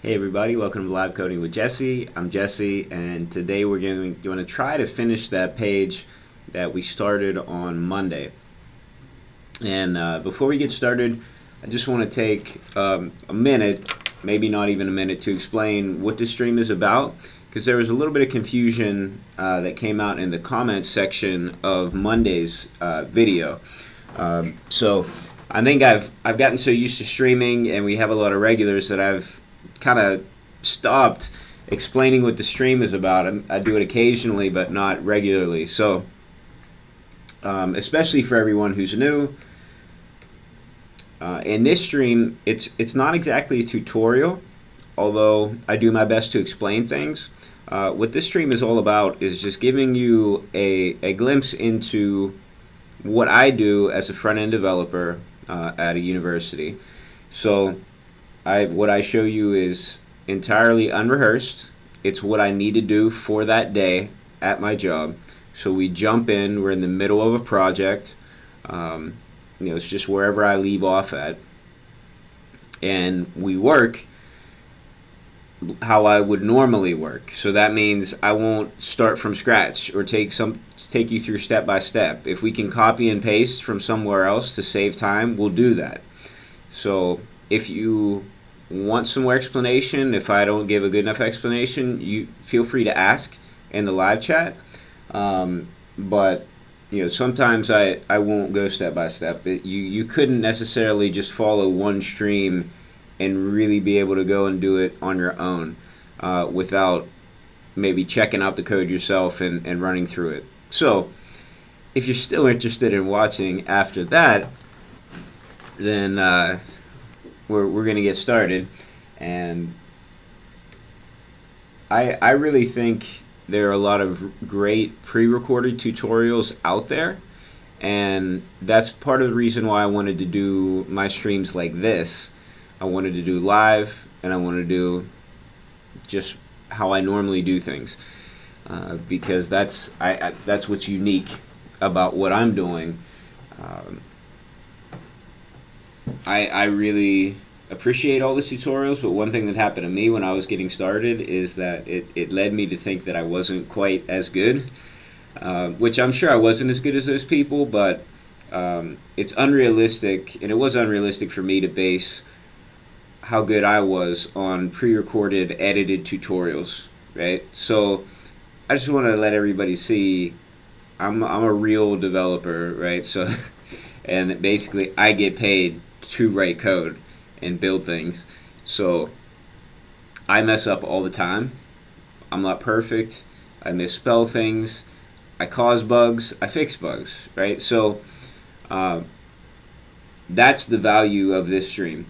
Hey everybody, welcome to Live Coding with Jesse. I'm Jesse, and today we're going to try to finish that page that we started on Monday. And before we get started, I just want to take a minute, maybe not even a minute, to explain what this stream is about, because there was a little bit of confusion that came out in the comments section of Monday's video. So I think I've gotten so used to streaming, and we have a lot of regulars, that I've kind of stopped explaining what the stream is about. I do it occasionally, but not regularly. So especially for everyone who's new, in this stream, it's not exactly a tutorial, although I do my best to explain things. What this stream is all about is just giving you a glimpse into what I do as a front-end developer at a university. So what I show you is entirely unrehearsed. It's what I need to do for that day at my job. So we jump in, we're in the middle of a project. It's just wherever I leave off at. And we work how I would normally work. So that means I won't start from scratch or take you through step by step. If we can copy and paste from somewhere else to save time, we'll do that. So if you want some more explanation, if I don't give a good enough explanation, you feel free to ask in the live chat. But sometimes I won't go step by step. You couldn't necessarily just follow one stream and really be able to go and do it on your own without maybe checking out the code yourself and running through it. So if you're still interested in watching after that, then we're going to get started. And I really think there are a lot of great pre-recorded tutorials out there, and that's part of the reason why I wanted to do my streams like this. I wanted to do live, and I wanted to do just how I normally do things, because that's what's unique about what I'm doing. I really appreciate all the tutorials, but one thing that happened to me when I was getting started is that it led me to think that I wasn't quite as good, which I'm sure I wasn't as good as those people, but it's unrealistic, and it was unrealistic for me to base how good I was on pre-recorded, edited tutorials, right? So I just want to let everybody see I'm a real developer, right? So and basically I get paid to write code and build things. So I mess up all the time. I'm not perfect. I misspell things. I cause bugs. I fix bugs, right? So that's the value of this stream.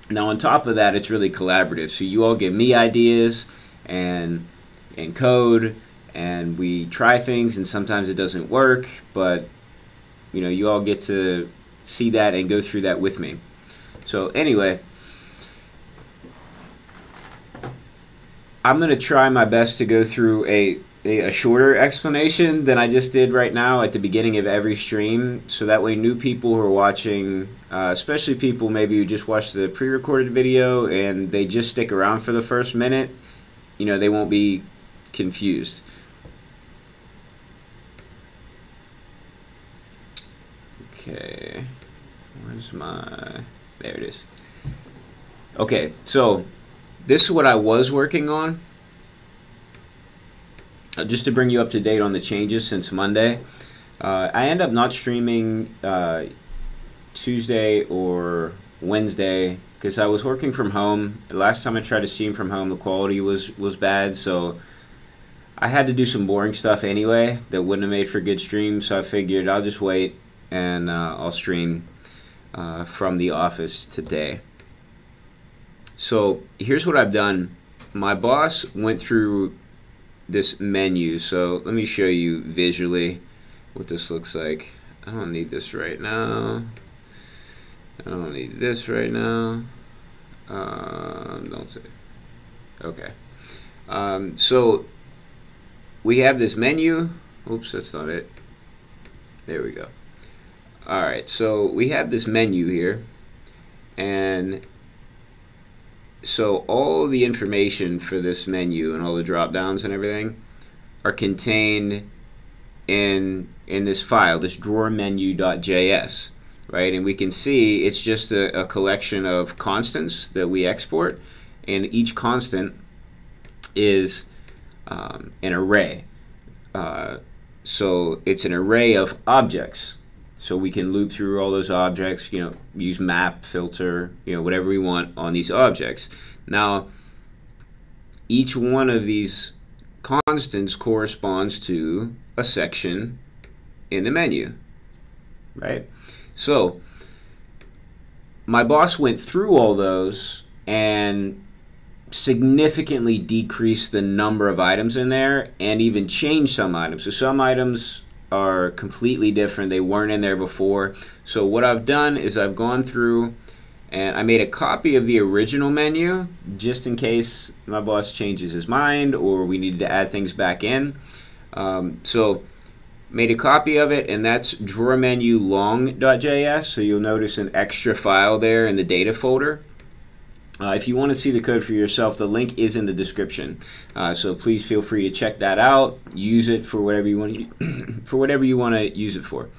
Now on top of that, it's really collaborative. So you all give me ideas and code, and we try things, and sometimes it doesn't work, but you all get to see that and go through that with me. So anyway, I'm going to try my best to go through a shorter explanation than I just did right now at the beginning of every stream, so that way new people who are watching, especially people maybe who just watched the pre-recorded video and they just stick around for the first minute, they won't be confused. Okay, where's my... There it is. Okay, so this is what I was working on. Just to bring you up to date on the changes since Monday. I end up not streaming Tuesday or Wednesday because I was working from home. The last time I tried to stream from home, the quality was bad, so I had to do some boring stuff anyway that wouldn't have made for good streams, so I figured I'll just wait and I'll stream from the office today. So here's what I've done. My boss went through this menu, so let me show you visually what this looks like. I don't need this right now. I don't need this right now. Don't say. Okay. So we have this menu. Oops, that's not it. There we go. Alright, so we have this menu here, and So all the information for this menu and all the drop downs and everything are contained in this file, this drawer menu.js, right? And we can see it's just a collection of constants that we export, and each constant is an array. So it's an array of objects. So we can loop through all those objects, use map, filter, whatever we want on these objects. Now, each one of these constants corresponds to a section in the menu, right? So my boss went through all those and significantly decreased the number of items in there and even changed some items. So some items are completely different. They weren't in there before. So what I've done is I've gone through and I made a copy of the original menu just in case my boss changes his mind or we needed to add things back in. So made a copy of it, and that's drawer menu long.js. So you'll notice an extra file there in the data folder. If you want to see the code for yourself, the link is in the description. So please feel free to check that out. Use it for whatever you want to use it for.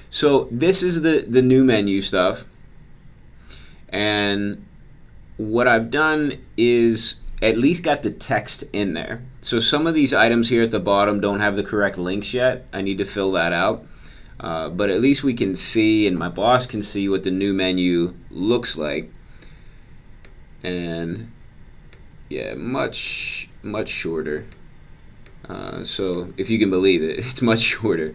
So this is the new menu stuff, and what I've done is at least got the text in there. So some of these items here at the bottom don't have the correct links yet. I need to fill that out. But at least we can see, and my boss can see, what the new menu looks like. And yeah, much shorter. So if you can believe it, it's much shorter.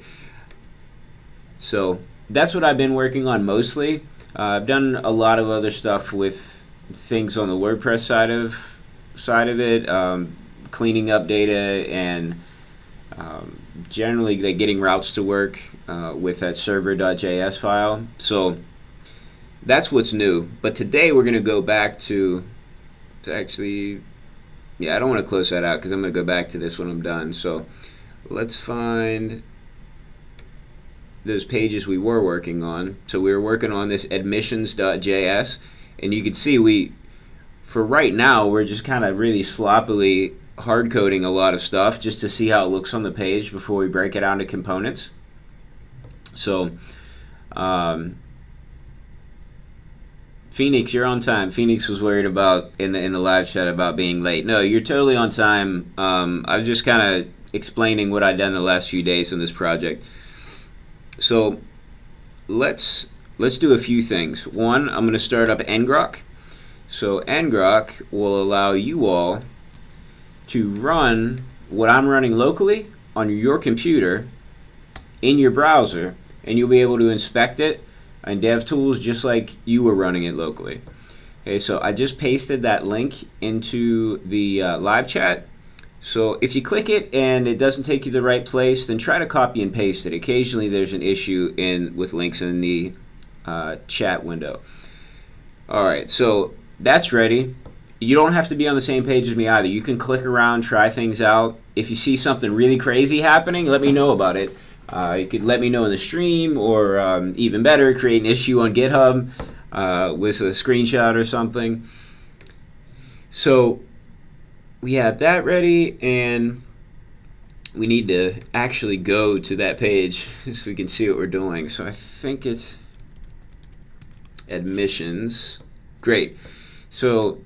So that's what I've been working on mostly. I've done a lot of other stuff with things on the WordPress side of it, cleaning up data and generally getting routes to work with that server.js file. So that's what's new. But today we're going to go back to actually, yeah, I don't want to close that out because I'm going to go back to this when I'm done. So let's find those pages we were working on. So we were working on this admissions.js, and you can see for right now, we're just kind of really sloppily hard coding a lot of stuff just to see how it looks on the page before we break it out into components. So Phoenix, you're on time. Phoenix was worried about in the live chat about being late. No, you're totally on time. I was just kind of explaining what I've done the last few days on this project. So let's do a few things. One, I'm going to start up ngrok. So ngrok will allow you all to run what I'm running locally on your computer in your browser, and you'll be able to inspect it in DevTools just like you were running it locally. Okay, so I just pasted that link into the live chat. So if you click it and it doesn't take you to the right place, then try to copy and paste it. Occasionally there's an issue with links in the chat window. Alright, so that's ready. You don't have to be on the same page as me either. You can click around, try things out. If you see something really crazy happening, let me know about it. You could let me know in the stream, or even better, create an issue on GitHub with a screenshot or something. So we have that ready, and we need to actually go to that page so we can see what we're doing. So I think it's admissions. Great. So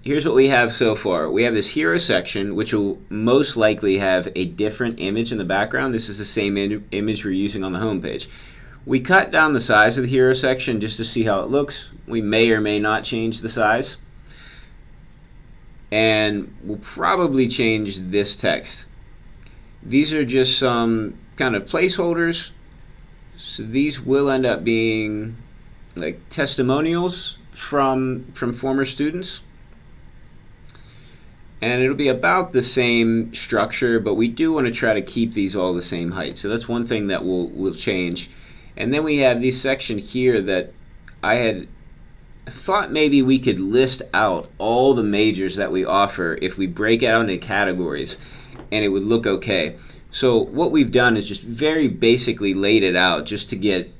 here's what we have so far. We have this hero section, which will most likely have a different image in the background. This is the same image we're using on the home page. We cut down the size of the hero section just to see how it looks. We may or may not change the size. And we'll probably change this text. These are just some kind of placeholders. So these will end up being like testimonials from former students. And it'll be about the same structure, but we do want to try to keep these all the same height. So that's one thing that we'll change. And then we have this section here that I had thought maybe we could list out all the majors that we offer if we break it out into categories, and it would look okay. So what we've done is just very basically laid it out just to get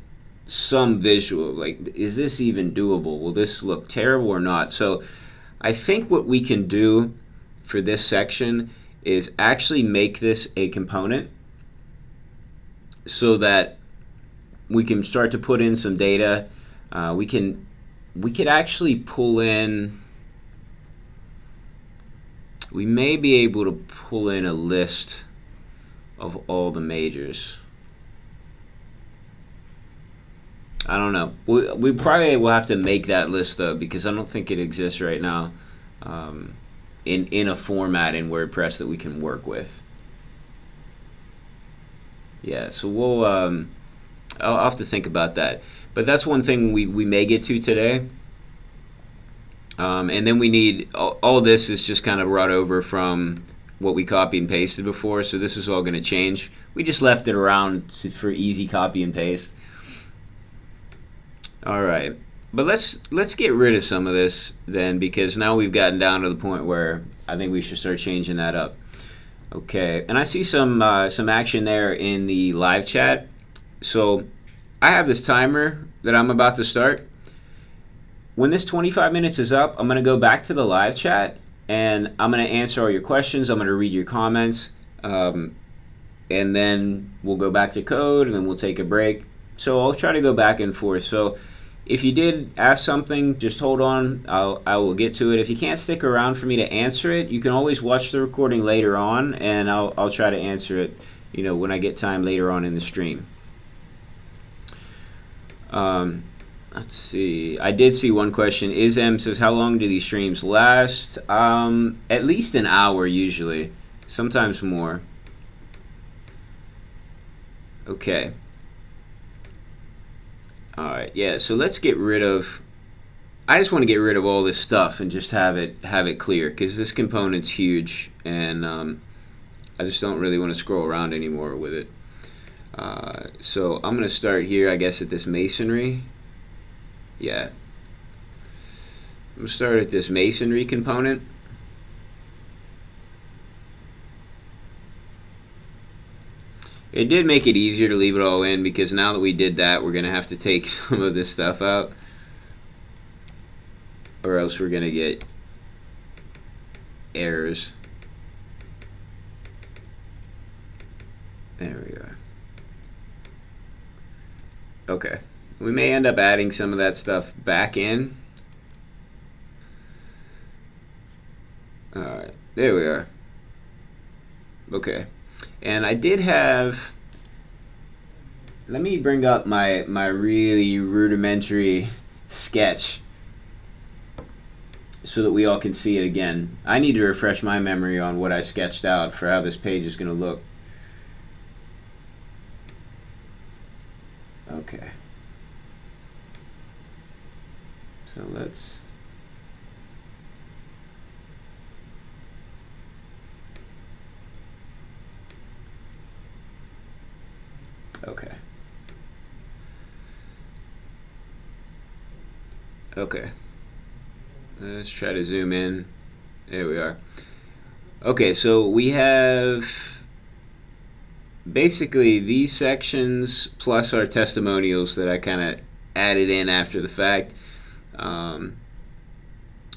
some visual, like, is this even doable? Will this look terrible or not? So I think what we can do for this section is actually make this a component so that we can start to put in some data. We could actually pull in, we may be able to pull in a list of all the majors. I don't know. We probably will have to make that list though, because I don't think it exists right now in a format in WordPress that we can work with. Yeah, so we'll I'll have to think about that. But that's one thing we may get to today. And then we need, all this is just kind of brought over from what we copy and pasted before, so this is all going to change. We just left it around for easy copy and paste. Alright, but let's get rid of some of this then, because now we've gotten down to the point where I think we should start changing that up. Okay, and I see some action there in the live chat. So I have this timer that I'm about to start. When this 25 minutes is up, I'm going to go back to the live chat and I'm going to answer all your questions. I'm going to read your comments, and then we'll go back to code, and then we'll take a break. So I'll try to go back and forth. So if you did ask something, just hold on. I will get to it. If you can't stick around for me to answer it, you can always watch the recording later on, and I'll try to answer it, you know, when I get time later on in the stream. Let's see. I did see one question. Ism says, how long do these streams last? At least an hour usually, sometimes more. Okay. Alright, yeah, so let's get rid of, I just want to get rid of all this stuff and just have it clear, because this component's huge, and I just don't really want to scroll around anymore with it. So I'm going to start here, I guess, at this masonry. Yeah. I'm going to start at this masonry component. It did make it easier to leave it all in, because now that we did that, we're going to have to take some of this stuff out, or else we're going to get errors. There we are. Okay. We may end up adding some of that stuff back in. Alright, there we are. Okay. And I did have, let me bring up my really rudimentary sketch so that we all can see it again. I need to refresh my memory on what I sketched out for how this page is going to look. Okay. So let's, okay. Okay. Let's try to zoom in. There we are. Okay, so we have basically these sections plus our testimonials that I kind of added in after the fact.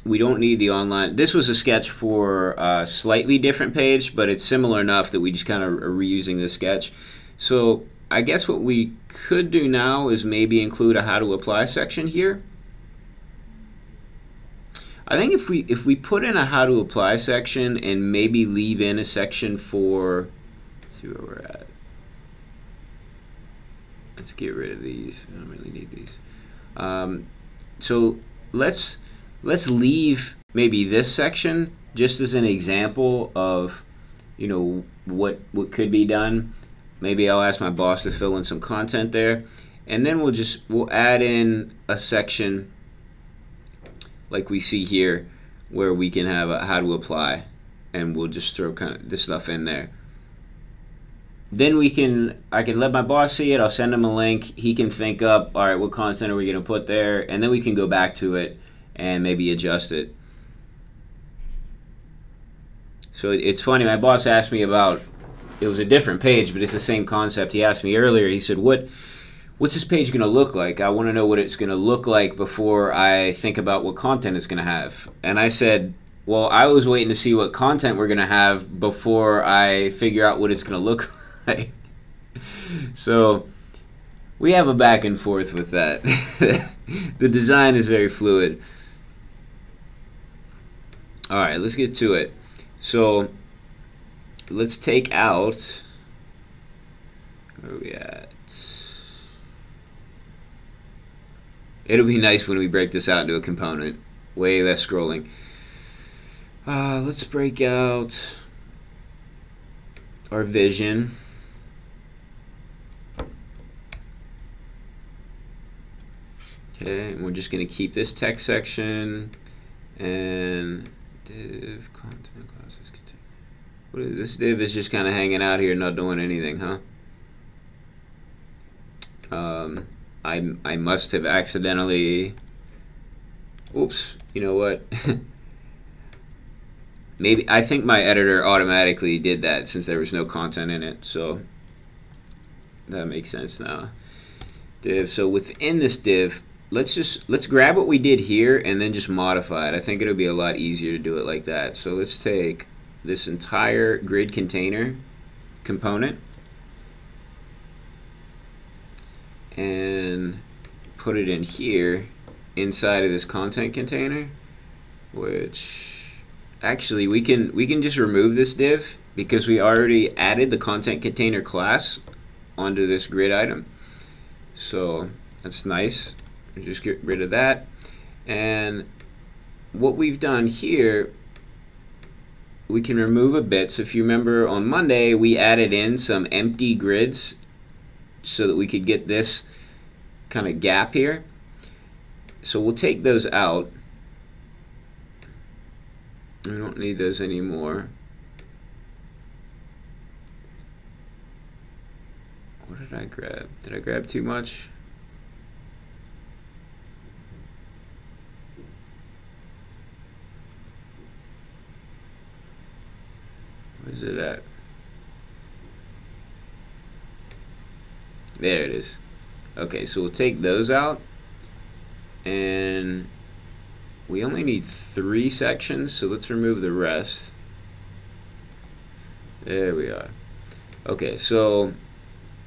We don't need the online. This was a sketch for a slightly different page, but it's similar enough that we just kind of are reusing the sketch. So I guess what we could do now is maybe include a how to apply section here. I think if we put in a how to apply section and maybe leave in a section for, let's see where we're at. Let's get rid of these. I don't really need these. So let's leave maybe this section just as an example of, you know, what could be done. Maybe I'll ask my boss to fill in some content there, and then we'll add in a section like we see here where we can have a how to apply, and we'll just throw kind of this stuff in there. Then I can let my boss see it. I'll send him a link. He can think up, all right, what content are we going to put there? And then we can go back to it and maybe adjust it. So it's funny, my boss asked me about, it was a different page, but it's the same concept. He asked me earlier, he said, what what's this page going to look like? I want to know what it's going to look like before I think about what content it's going to have. And I said, well, I was waiting to see what content we're going to have before I figure out what it's going to look like. So we have a back and forth with that. The design is very fluid. All right, let's get to it. So let's take out, where are we at? It'll be nice when we break this out into a component. Way less scrolling. Let's break out our vision. Okay, and we're just going to keep this text section and div content classes contain. What is this div is just kind of hanging out here, not doing anything, huh? I must have accidentally. Oops. You know what? Maybe I think my editor automatically did that since there was no content in it, so that makes sense now. Div. So within this div, let's grab what we did here and then just modify it. I think it'll be a lot easier to do it like that. So let's take this entire grid container component and put it in here inside of this content container, which actually we can just remove this div because we already added the content container class onto this grid item. So that's nice. Just get rid of that. And what we've done here, we can remove a bit. So if you remember on Monday, we added in some empty grids so that we could get this kind of gap here. So we'll take those out. We don't need those anymore. What did I grab? Did I grab too much? Where's it at? There it is. Okay, so we'll take those out, and we only need 3 sections, so let's remove the rest. There we are. Okay, so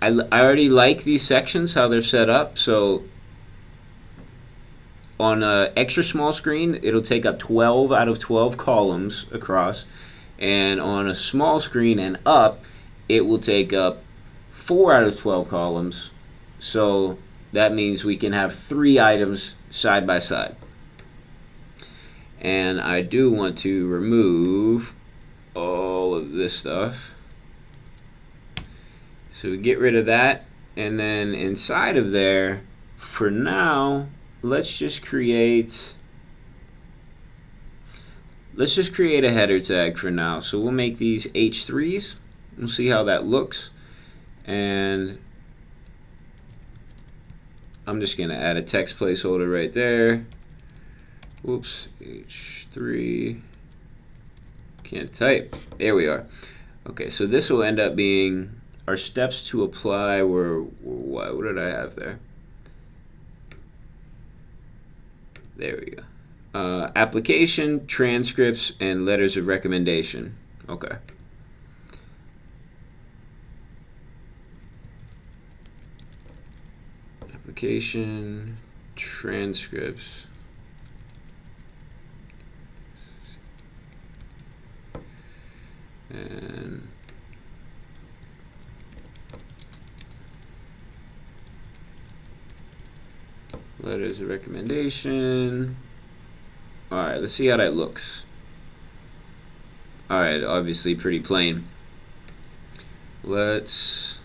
I already like these sections, how they're set up. So on an extra small screen, it'll take up 12 out of 12 columns across, and on a small screen and up, it will take up 4 out of 12 columns. So that means we can have 3 items side by side. And I do want to remove all of this stuff. So we get rid of that, and then inside of there, for now, let's just create a header tag for now. So we'll make these H3s. We'll see how that looks. And I'm just going to add a text placeholder right there. Whoops, H3. Can't type. There we are. Okay, so this will end up being our steps to apply. What did I have there? There we go. Application, transcripts, and letters of recommendation. Okay. Application, transcripts. And letters of recommendation. Alright, let's see how that looks. Alright, obviously pretty plain. Let's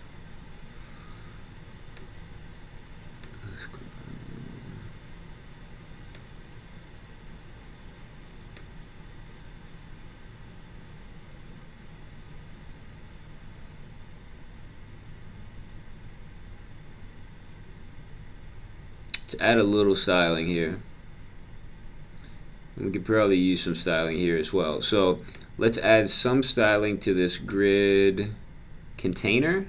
add a little styling here. We could probably use some styling here as well. So let's add some styling to this grid container.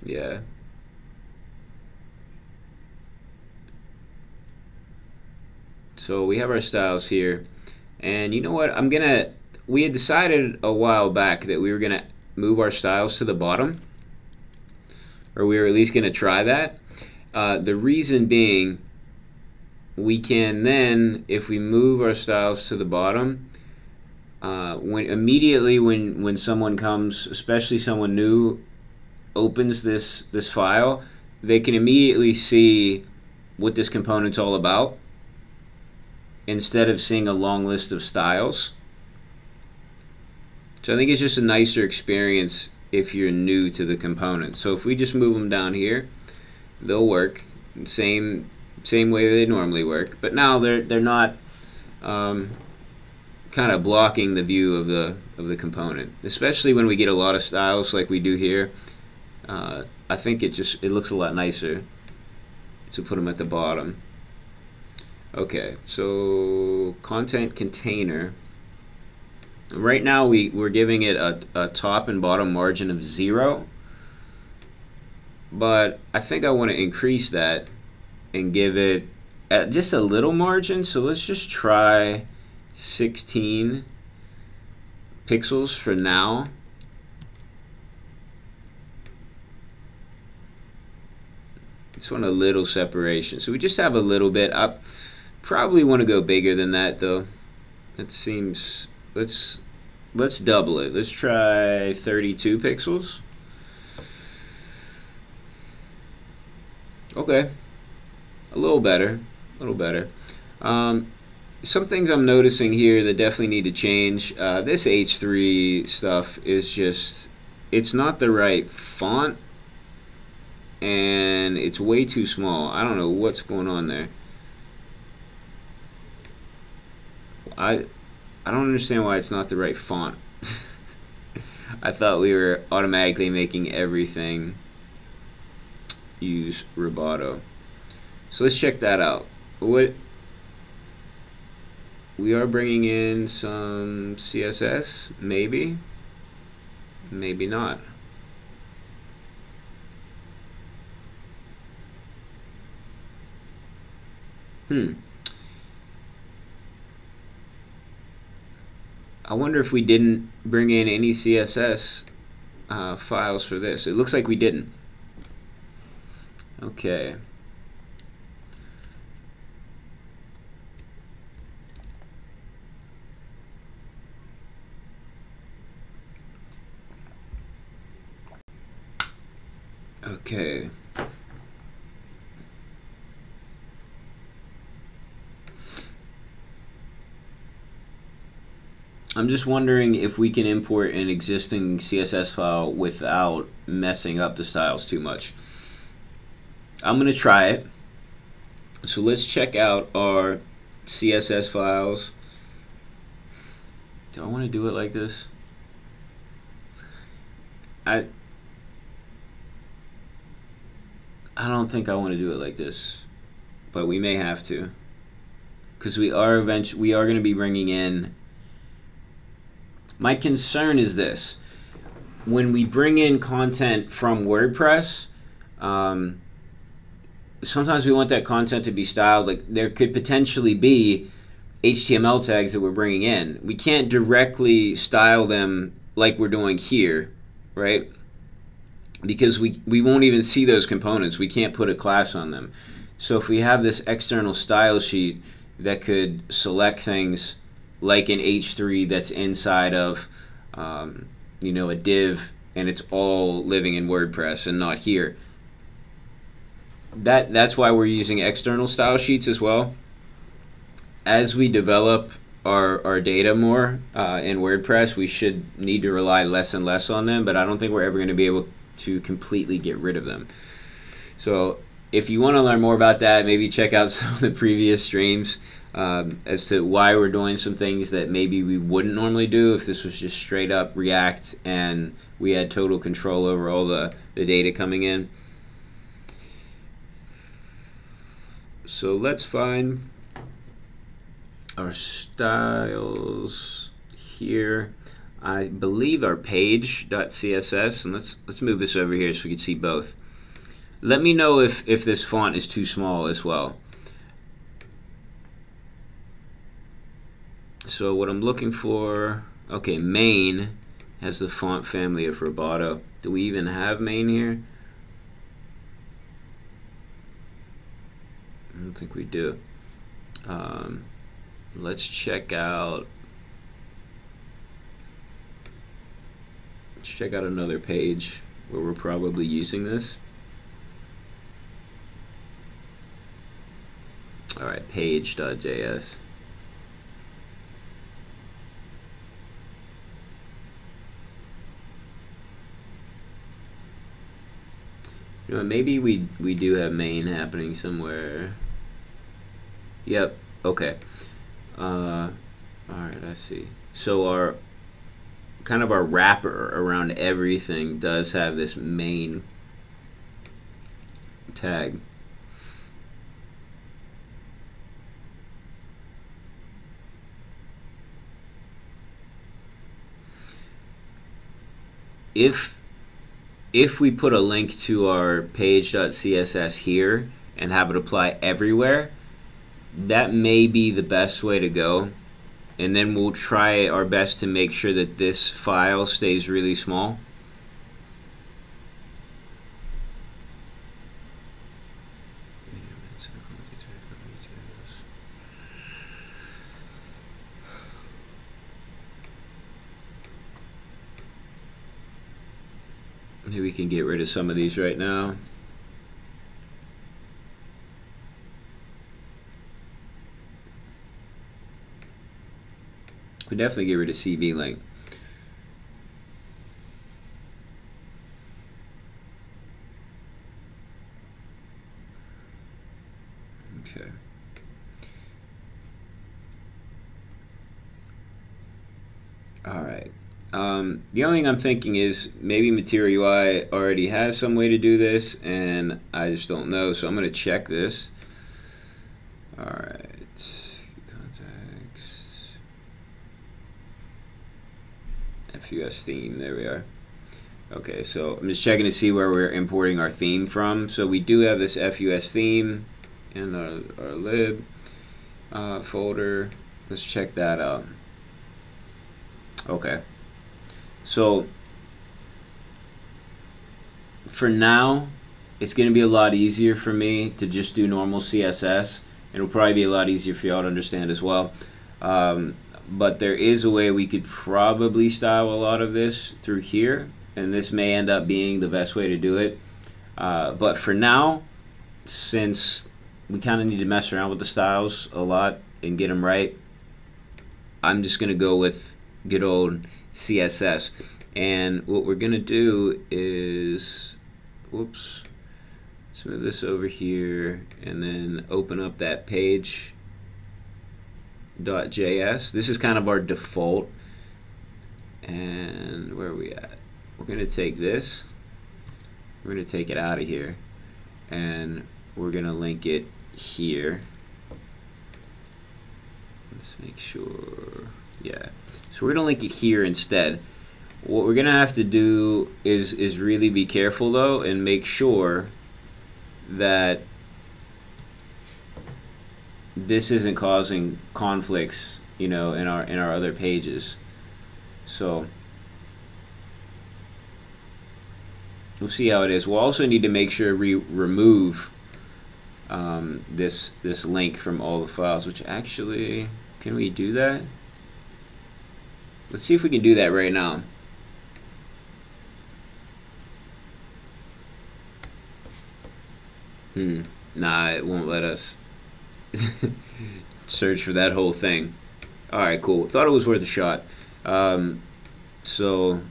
Yeah. So we have our styles here. And you know what? We had decided a while back that we were gonna move our styles to the bottom, or we were at least gonna try that. The reason being, we can then, if we move our styles to the bottom, when someone comes, especially someone new, opens this file, they can immediately see what this component's all about, instead of seeing a long list of styles. So I think it's just a nicer experience if you're new to the component. So if we just move them down here, they'll work same way they normally work, but now they're not kind of blocking the view of the component, especially when we get a lot of styles like we do here. I think it looks a lot nicer to put them at the bottom. Okay, so content container. Right now we're giving it a top and bottom margin of 0, but I think I want to increase that and give it just a little margin. So let's just try 16 pixels for now. Just want a little separation. So we just have a little bit. I probably want to go bigger than that though. That seems, let's double it. Let's try 32 pixels. Okay, a little better, a little better. Some things I'm noticing here that definitely need to change. This H3 stuff is just, it's not the right font, and it's way too small. I don't know what's going on there. I don't understand why it's not the right font. I thought we were automatically making everything use Roboto. So let's check that out. We are bringing in some CSS, maybe not. I wonder if we didn't bring in any CSS files for this. It looks like we didn't. Okay. Okay. I'm just wondering if we can import an existing CSS file without messing up the styles too much. I'm going to try it. So let's check out our CSS files. Do I want to do it like this? I don't think I want to do it like this, but we may have to, because we are going to be bringing in. My concern is this: when we bring in content from WordPress, sometimes we want that content to be styled. Like, there could potentially be HTML tags that we're bringing in. We can't directly style them like we're doing here, right? Because we won't even see those components. We can't put a class on them. So if we have this external style sheet that could select things like an H3 that's inside of you know, a div, and it's all living in WordPress and not here. That's why we're using external style sheets as well. As we develop our data more in WordPress, we should need to rely less and less on them, but I don't think we're ever going to be able to completely get rid of them. So if you want to learn more about that, maybe check out some of the previous streams as to why we're doing some things that maybe we wouldn't normally do if this was just straight up React and we had total control over all the data coming in. So let's find our styles here. I believe our page.css, and let's move this over here so we can see both. Let me know if this font is too small as well. So what I'm looking for, okay, main has the font family of Roboto. Do we even have main here? I don't think we do. Let's check out another page where we're probably using this. All right, page.js. You know, maybe we do have main happening somewhere. Yep. Okay. All right. I see. So our kind of our wrapper around everything does have this main tag. If we put a link to our page.css here and have it apply everywhere, that may be the best way to go. And then we'll try our best to make sure that this file stays really small. Maybe we can get rid of some of these right now. We definitely get rid of CV link. Okay. All right. The only thing I'm thinking is maybe MaterialUI already has some way to do this, and I just don't know. So I'm going to check this. All right. Context. FUS theme. There we are. Okay, so I'm just checking to see where we're importing our theme from. So we do have this FUS theme in our lib folder. Let's check that out. Okay. So for now, it's going to be a lot easier for me to just do normal CSS. It'll probably be a lot easier for y'all to understand as well. But there is a way we could probably style a lot of this through here, and this may end up being the best way to do it. But for now, since we kind of need to mess around with the styles a lot and get them right, I'm just going to go with good old CSS. And what we're going to do is, whoops, let's move this over here and then open up that page.js. This is kind of our default. And where are we at? We're going to take this, we're going to take it out of here, and we're going to link it here. Let's make sure, yeah. So we're going to link it here instead. What we're going to have to do is really be careful though, and make sure that this isn't causing conflicts, you know, in our other pages. So we'll see how it is. We'll also need to make sure we remove this link from all the files, which actually, can we do that? Let's see if we can do that right now. Nah, it won't let us search for that whole thing. Alright, cool. Thought it was worth a shot. So,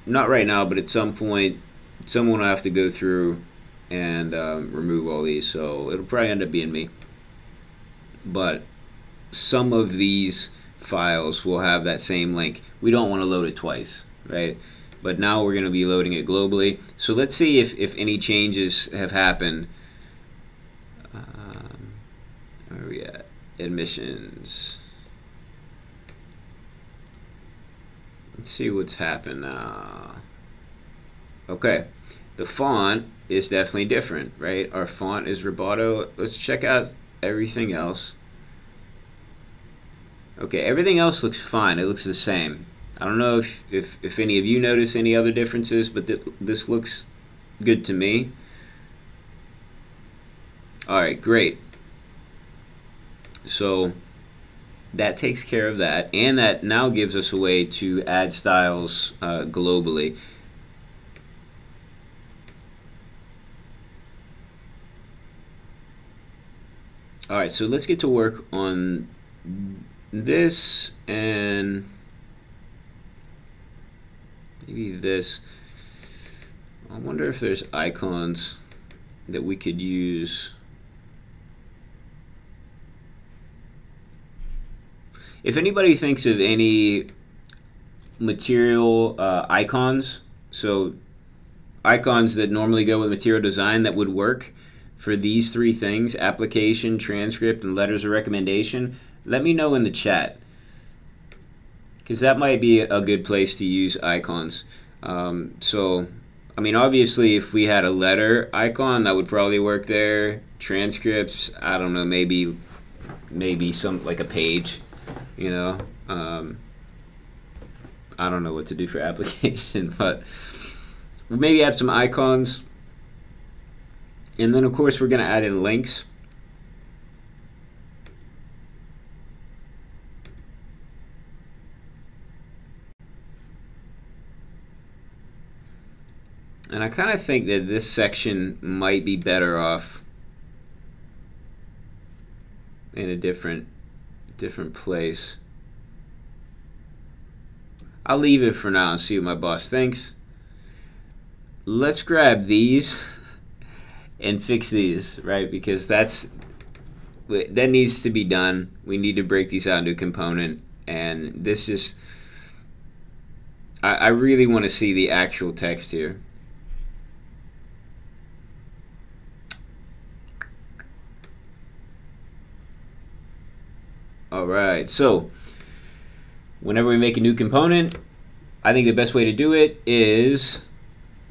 not right now, but at some point, someone will have to go through and remove all these. So, it'll probably end up being me. But some of these files will have that same link. We don't want to load it twice, right? But now we're going to be loading it globally. So let's see if any changes have happened. Where are we at? Admissions. Let's see what's happened now. Okay, the font is definitely different, right? Our font is Roboto. Let's check out everything else. Okay, everything else looks fine. It looks the same. I don't know if any of you notice any other differences, but this looks good to me. All right, great. So that takes care of that, and that now gives us a way to add styles globally. All right, so let's get to work on this and maybe this. I wonder if there's icons that we could use. If anybody thinks of any material icons, so icons that normally go with material design that would work for these three things, application, transcript, and letters of recommendation, let me know in the chat, because that might be a good place to use icons. So, I mean, obviously, if we had a letter icon, that would probably work there. Transcripts, I don't know, maybe some, like a page, you know. I don't know what to do for application, but maybe have some icons. And then, of course, we're going to add in links. And I kind of think that this section might be better off in a different place. I'll leave it for now and see what my boss thinks. Let's grab these and fix these, right? Because that needs to be done. We need to break these out into a component, and this is, I really want to see the actual text here. All right, so whenever we make a new component, I think the best way to do it is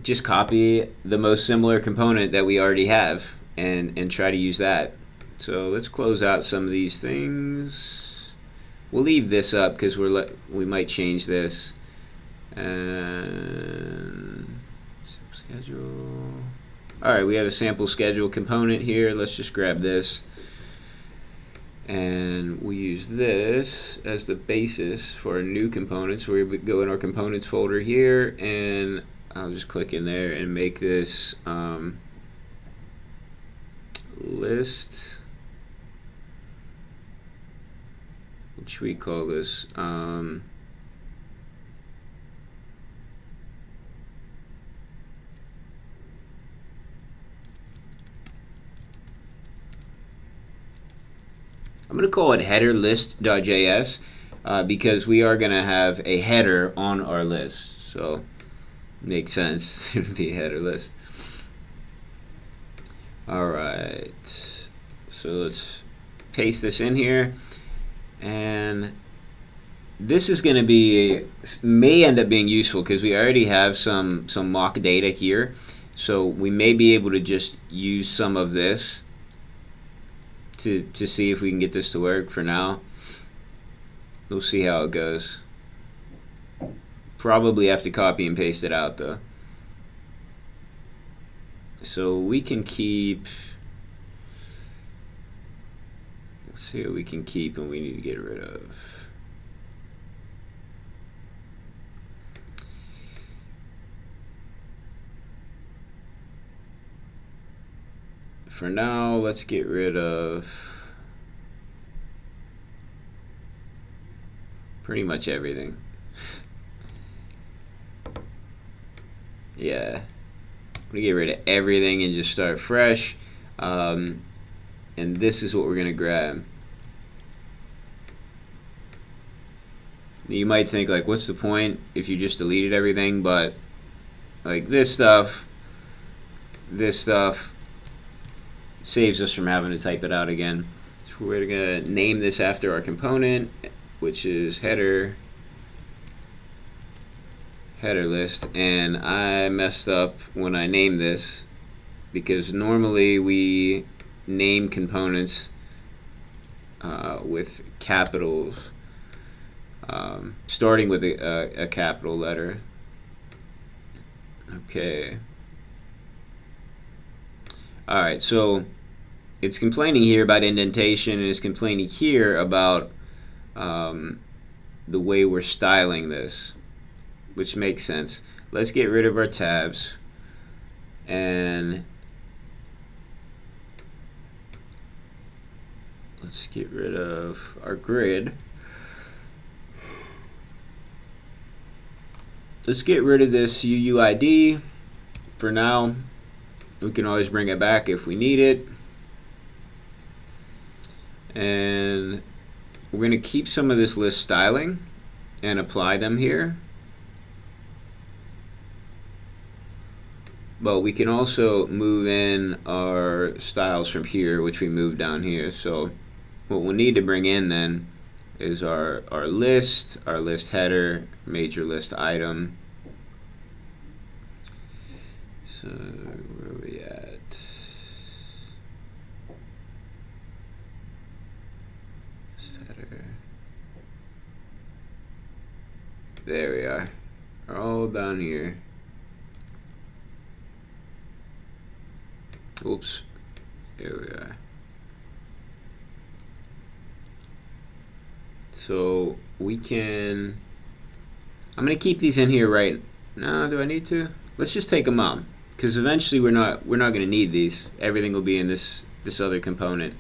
just copy the most similar component that we already have and try to use that. So let's close out some of these things. We'll leave this up because we might change this. And schedule. All right, we have a sample schedule component here. Let's just grab this. And we use this as the basis for a new component. So we go in our components folder here, and I'll just click in there and make this list. What should we call this? I'm going to call it header list.js because we are going to have a header on our list. So makes sense to be a header list. All right. So let's paste this in here. And this is going to may end up being useful because we already have some mock data here. So we may be able to just use some of this to see if we can get this to work. For now, we'll see how it goes. Probably have to copy and paste it out though. So we can keep, let's see what we can keep and we need to get rid of. For now, let's get rid of pretty much everything. Yeah, I'm gonna get rid of everything and just start fresh. And this is what we're gonna grab. You might think, like, what's the point if you just deleted everything? But like this stuff saves us from having to type it out again. So we're gonna name this after our component, which is header header list, and I messed up when I named this, because normally we name components with capitals, starting with a capital letter. Okay. Alright, so it's complaining here about indentation, and it's complaining here about the way we're styling this, which makes sense. Let's get rid of our tabs, and let's get rid of our grid. Let's get rid of this UUID for now. We can always bring it back if we need it. And we're going to keep some of this list styling and apply them here. But we can also move in our styles from here, which we moved down here. So what we'll need to bring in then is our list header, major list item. So where are we at? Header. There we are. All down here. Oops. Here we are. So we can, I'm going to keep these in here right now. Do I need to? Let's just take them out, because eventually we're not going to need these. Everything will be in this other component.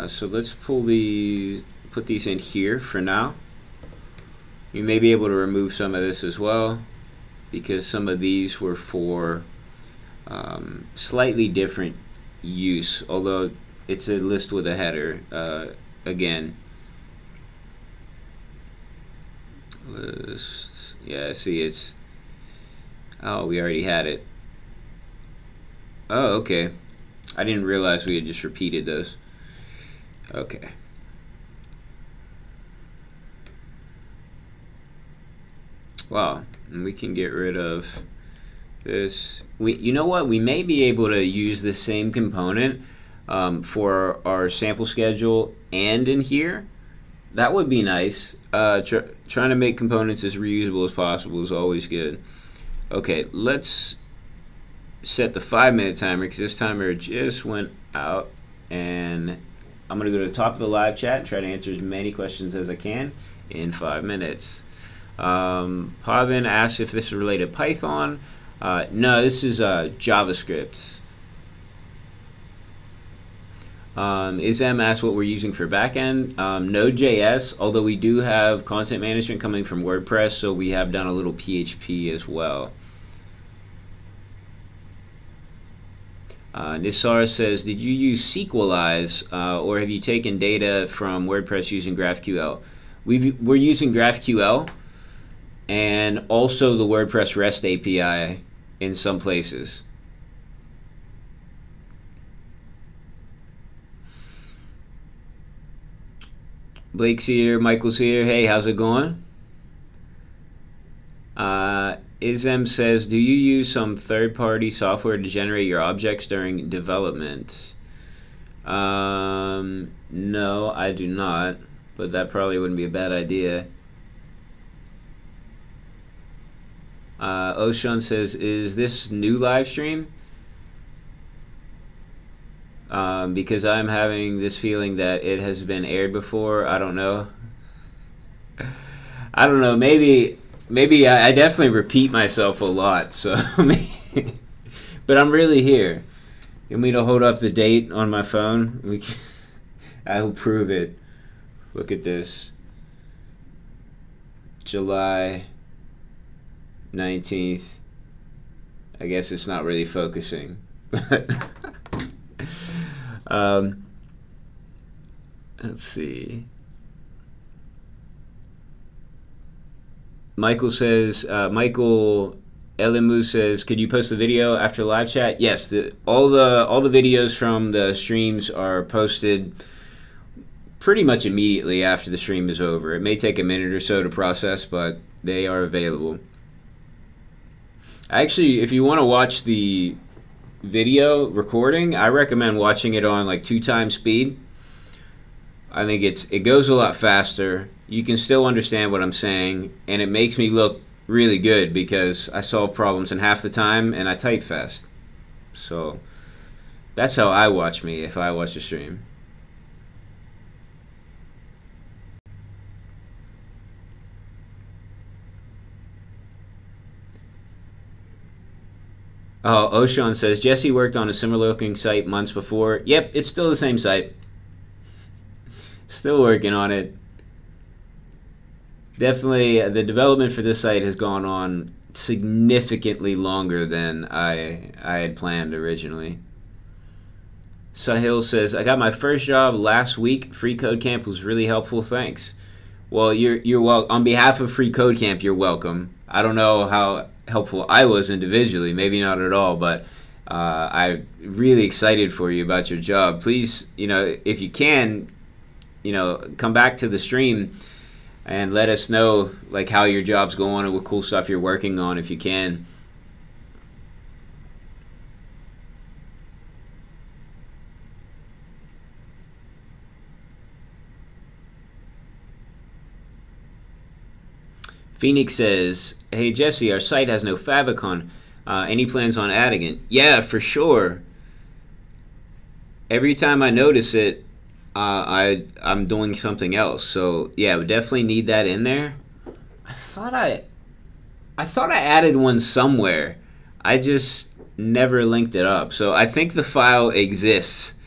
So let's pull these, put these in here for now. You may be able to remove some of this as well, because some of these were for slightly different use, although it's a list with a header. Again, list, yeah, see, it's, oh, we already had it. Oh, okay. I didn't realize we had just repeated those. Okay. Wow, and we can get rid of this. You know what? We may be able to use the same component for our sample schedule and in here. That would be nice. Trying to make components as reusable as possible is always good. Okay, let's set the 5-minute timer, because this timer just went out, and I'm going to go to the top of the live chat and try to answer as many questions as I can in 5 minutes. Pavin asks if this is related to Python. No, this is JavaScript. Ism asks what we're using for backend. Node.js, although we do have content management coming from WordPress, so we have done a little PHP as well. Nisar says, did you use Sequelize, or have you taken data from WordPress using GraphQL? We're using GraphQL and also the WordPress REST API in some places. Blake's here, Michael's here. Hey, how's it going? Ism says, do you use some third-party software to generate your objects during development? No, I do not, but that probably wouldn't be a bad idea. Oshan says, is this new live stream? Because I'm having this feeling that it has been aired before. I don't know. I don't know. Maybe I definitely repeat myself a lot. So, but I'm really here. You want me to hold up the date on my phone? I will prove it. Look at this. July 19th. I guess it's not really focusing. Let's see. Michael says, Michael Elimu says, could you post the video after live chat? Yes, all the videos from the streams are posted pretty much immediately after the stream is over. It may take a minute or so to process, but they are available. Actually, if you want to watch the video recording, I recommend watching it on like 2x speed. I think it goes a lot faster. You can still understand what I'm saying, and it makes me look really good because I solve problems in half the time and I type fast. So that's how I watch me if I watch the stream. Oh, Oshan says, Jesse worked on a similar looking site months before. Yep, it's still the same site. Still working on it. Definitely, the development for this site has gone on significantly longer than I had planned originally. Sahil says, I got my first job last week. FreeCodeCamp was really helpful. Thanks. Well, you're welcome. On behalf of FreeCodeCamp, you're welcome. I don't know how helpful I was individually, maybe not at all, but I'm really excited for you about your job. Please, if you can, come back to the stream and let us know like how your job's going and what cool stuff you're working on if you can. Phoenix says, hey Jesse, our site has no favicon. Any plans on adding it? Yeah, for sure. Every time I notice it, I'm doing something else. So yeah, we definitely need that in there. I thought I added one somewhere. I just never linked it up. So I think the file exists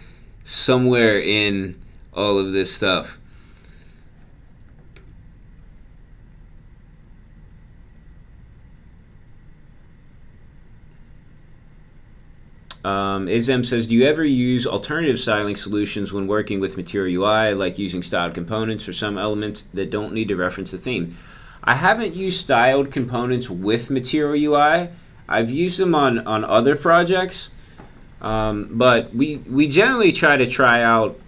somewhere in all of this stuff. Ism says, do you ever use alternative styling solutions when working with MaterialUI, like using styled components for some elements that don't need to reference the theme? I haven't used styled components with MaterialUI. I've used them on other projects, but we generally try out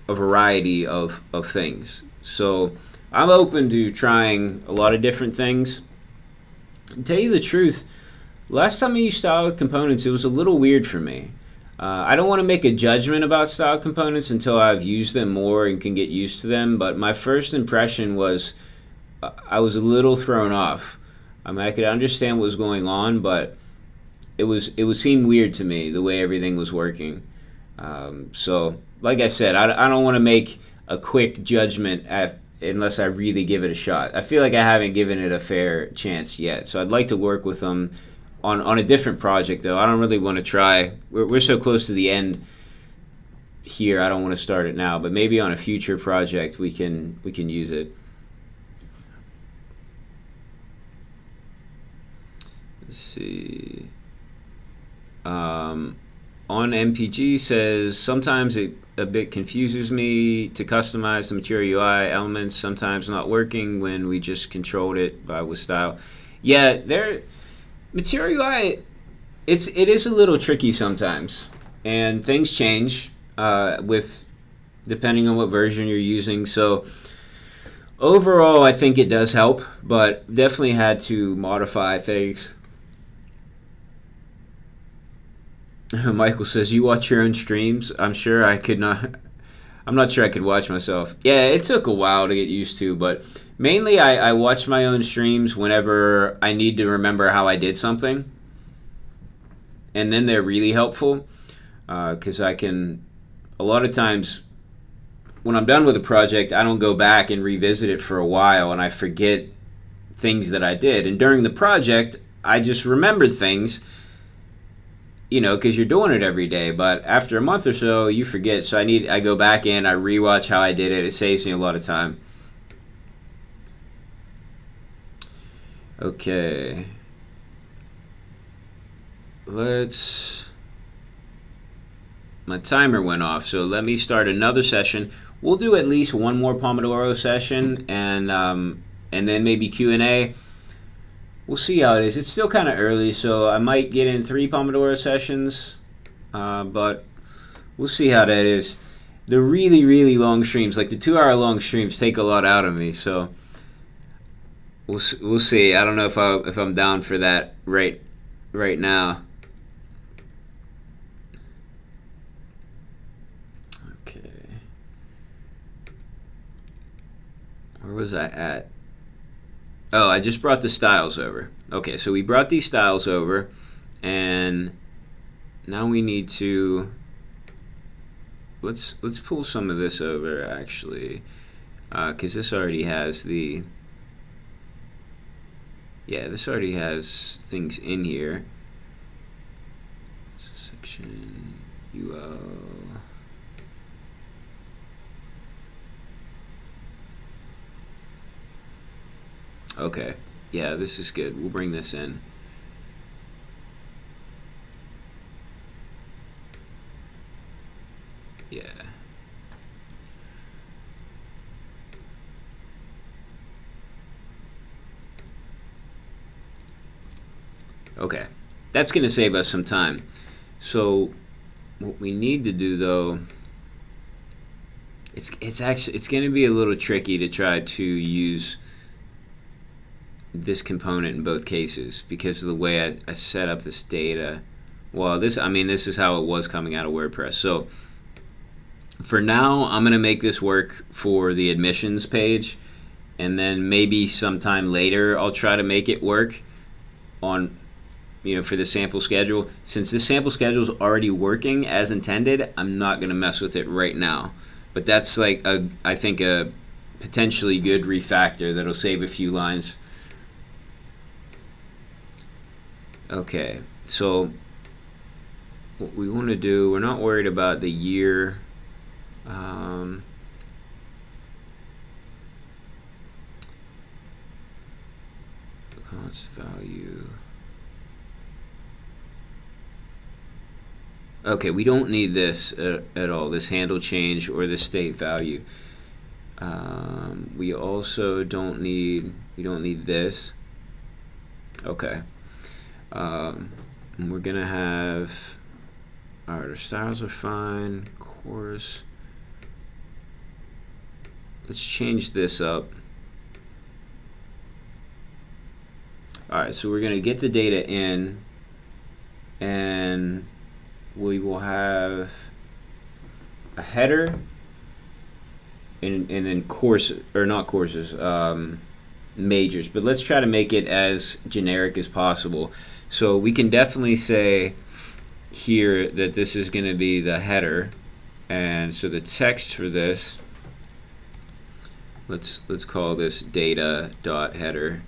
a variety of things. So I'm open to trying a lot of different things. To tell you the truth, last time I used styled components, it was a little weird for me. I don't want to make a judgment about styled components until I've used them more and can get used to them, but my first impression was I was a little thrown off. I mean, I could understand what was going on, but it would seem weird to me the way everything was working. So, like I said, I don't want to make a quick judgment unless I really give it a shot. I feel like I haven't given it a fair chance yet, so I'd like to work with them on a different project, though. I don't really want to try. We're so close to the end here. I don't want to start it now, but maybe on a future project we can use it. Let's see. On MPG says, sometimes it a bit confuses me to customize the MaterialUI elements, sometimes not working when we just controlled it with style. Yeah, MaterialUI, it is a little tricky sometimes, and things change depending on what version you're using. So overall, I think it does help, but definitely had to modify things. Michael says, you watch your own streams? I'm sure I could not. I'm not sure I could watch myself. Yeah, it took a while to get used to, but mainly I watch my own streams whenever I need to remember how I did something. And then they're really helpful because I can, a lot of times when I'm done with a project, I don't go back and revisit it for a while and I forget things that I did. And during the project, I just remembered things, because you're doing it every day, but after a month or so, you forget. So I go back in, I rewatch how I did it. It saves me a lot of time. Okay. My timer went off, so let me start another session. We'll do at least one more Pomodoro session, and then maybe Q&A. We'll see how it is. It's still kind of early, so I might get in 3 Pomodoro sessions, but we'll see how that is. The really, really long streams, like the 2-hour long streams, take a lot out of me, so we'll see. I don't know if I'm down for that right now. Okay. Where was I at? Oh, I just brought the styles over. Okay, so we brought these styles over, and now we need to let's pull some of this over actually, because this already has the this already has things in here. So section UL. Okay, yeah, this is good. We'll bring this in. Yeah. Okay, that's going to save us some time. So what we need to do though, it's going to be a little tricky to try to use this component in both cases because of the way I set up this data. Well, this is how it was coming out of WordPress. So for now, I'm going to make this work for the admissions page, and then maybe sometime later I'll try to make it work on, for the sample schedule. Since this sample schedule is already working as intended, I'm not going to mess with it right now. But that's like I think a potentially good refactor that'll save a few lines. Okay, so what we want to do, we're not worried about the year. Cost value. Okay, we don't need this at all, this handle change or the state value. We also don't need this. Okay. We're gonna have, all right, our styles are fine, course. Let's change this up. All right, so we're gonna get the data in, and we will have a header and then courses, or not courses, majors, but let's try to make it as generic as possible. So we can definitely say here that this is going to be the header, and so the text for this, let's call this data.header,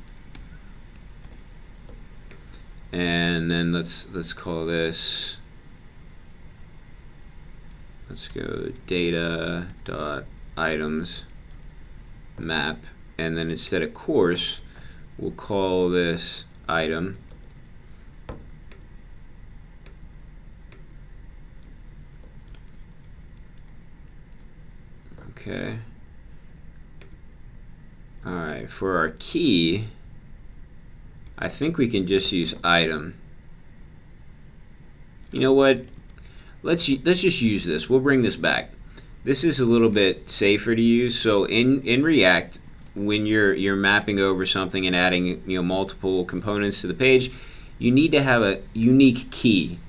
and then let's call this, let's go data.items map, and then instead of course we'll call this item. Okay. Alright, for our key, I think we can just use item. You know what? Let's just use this. We'll bring this back. This is a little bit safer to use. So in React, when you're mapping over something and adding multiple components to the page, you need to have a unique key.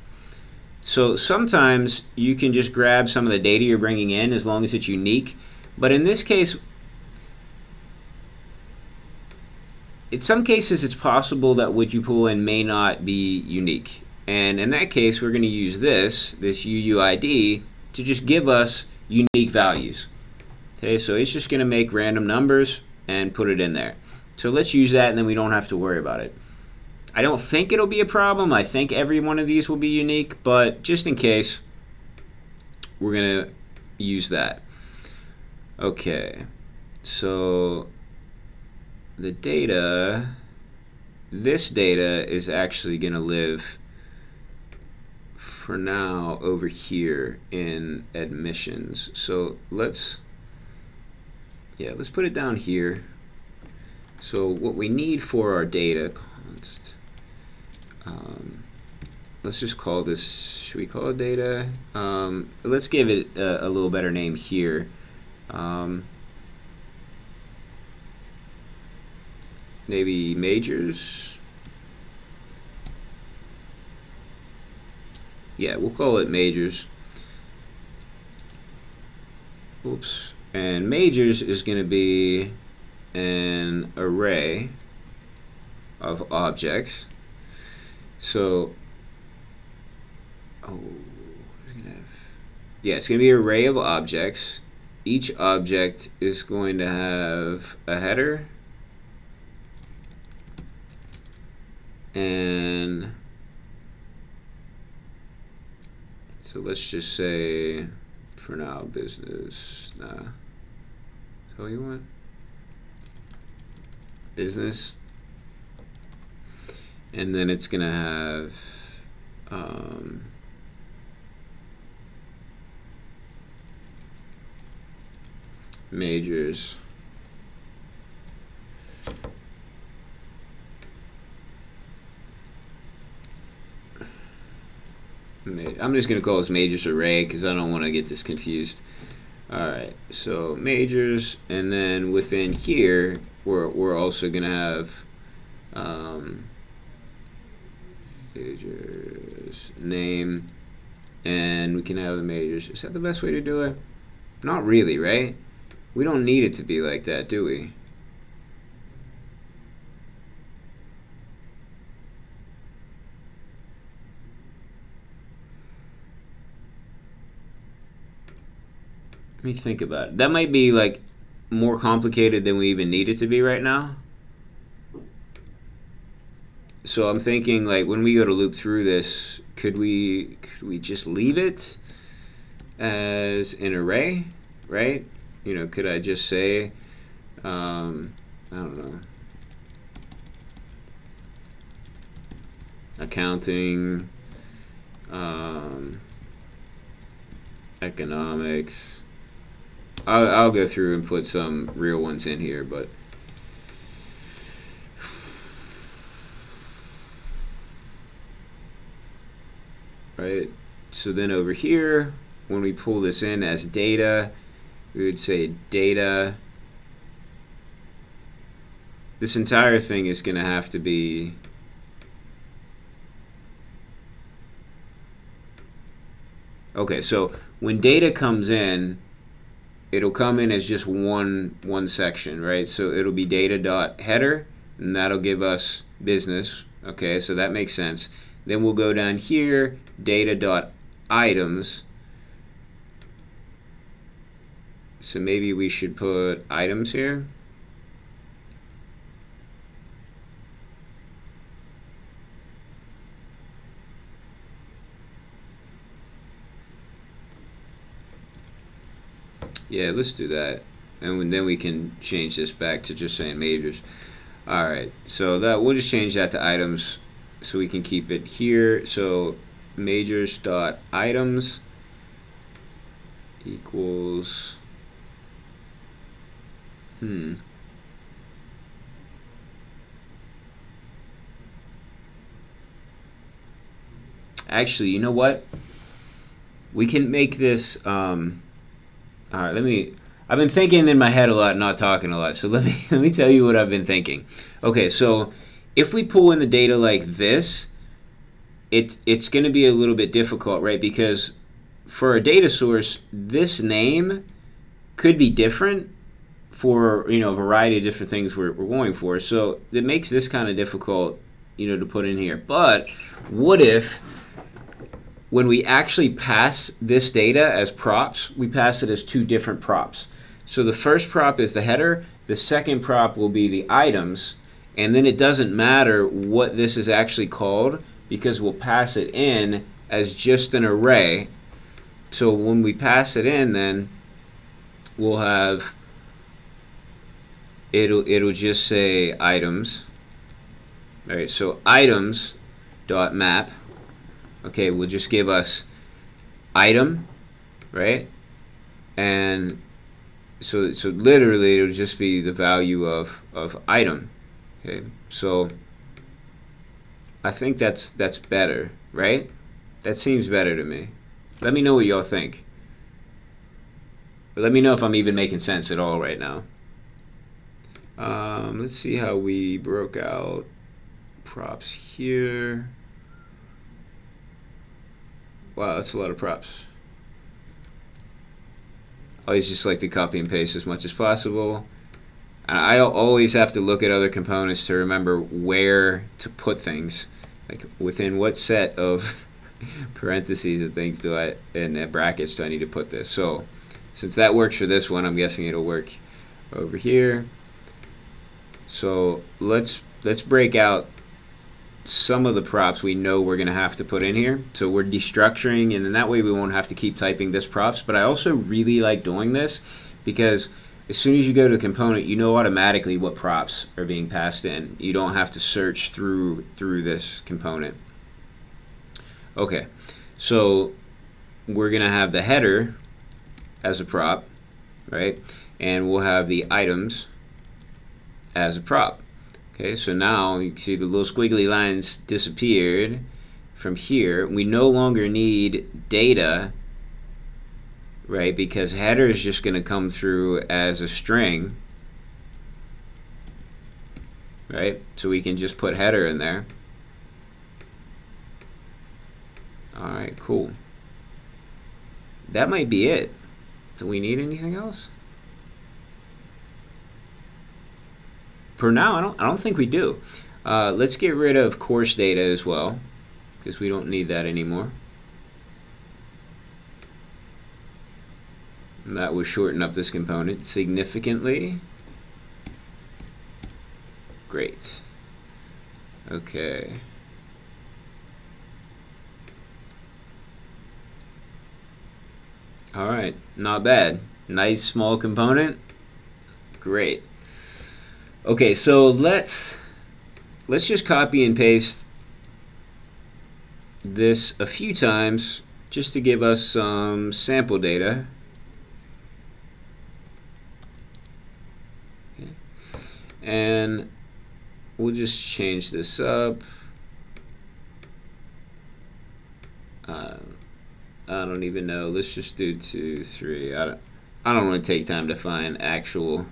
So sometimes you can just grab some of the data you're bringing in as long as it's unique. But in this case, in some cases it's possible that what you pull in may not be unique. And in that case, we're going to use this UUID to just give us unique values. Okay, so it's just going to make random numbers and put it in there. So let's use that, and then we don't have to worry about it. I don't think it'll be a problem. I think every one of these will be unique, but just in case, we're going to use that. Okay, so the data, this data is actually going to live for now over here in admissions. So let's put it down here. So what we need for our data, let's just call this, should we call it data? Let's give it a little better name maybe majors. Yeah, we'll call it majors. Oops. And majors is going to be an array of objects. So, yeah, it's going to be an array of objects. Each object is going to have a header and so let's just say for now business. Nah. So you want business, and then it's gonna have majors. I'm just going to call this majors array because I don't want to get this confused. Alright, so majors, and then within here we're also going to have majors name, and we can have the majors. Is that the best way to do it? Not really, right? We don't need it to be like that, do we? Let me think about it. That might be like more complicated than we even need it to be right now. So I'm thinking like when we go to loop through this, could we just leave it as an array, right? You know, could I just say, I don't know, accounting, economics. I'll go through and put some real ones in here, but right. So then over here, when we pull this in as data, we would say data. This entire thing is going to have to be okay. So when data comes in, it'll come in as just one section, right? So it'll be data.header, and that'll give us business. Okay, so that makes sense. Then we'll go down here, data.items. So maybe we should put items here. Yeah, let's do that, and then we can change this back to just saying majors. All right, so that we'll just change that to items, so we can keep it here. So majors.items equals Actually, you know what? We can make this. All right, I've been thinking in my head a lot, not talking a lot. So let me tell you what I've been thinking. Okay, so if we pull in the data like this, it's going to be a little bit difficult, right? Because for a data source, this name could be different for, you know, a variety of different things we're going for. So it makes this kind of difficult, you know, to put in here. But what if when we actually pass this data as props, we pass it as two different props? So the first prop is the header, the second prop will be the items, and then it doesn't matter what this is actually called because we'll pass it in as just an array. So when we pass it in, then we'll have, it'll just say items. All right, so items.map. Okay, will just give us item, right? And so literally it'll just be the value of item. Okay, so I think that's better, right? That seems better to me. Let me know what y'all think. But let me know if I'm even making sense at all right now. Let's see how we broke out props here. Wow, that's a lot of props. I always just like to copy and paste as much as possible. And I always have to look at other components to remember where to put things. Like within what set of parentheses and things do I, and brackets do I need to put this. So since that works for this one, I'm guessing it'll work over here. So let's break out some of the props we know we're going to have to put in here. So we're destructuring, and then that way we won't have to keep typing this props. But I also really like doing this because as soon as you go to the component, you know automatically what props are being passed in. You don't have to search through this component. Okay, so we're going to have the header as a prop, right? And we'll have the items as a prop. Okay, so now you can see the little squiggly lines disappeared from here. We no longer need data, right? Because header is just going to come through as a string, right? So we can just put header in there. All right, cool. That might be it. Do we need anything else? For now, I don't think we do. Let's get rid of course data as well, because we don't need that anymore. And that will shorten up this component significantly. Great. Okay. All right, not bad. Nice small component. Great. Okay, so let's just copy and paste this a few times just to give us some sample data. Okay. And we'll just change this up. I don't even know. Let's just do 2, 3. I don't want to take time to find actual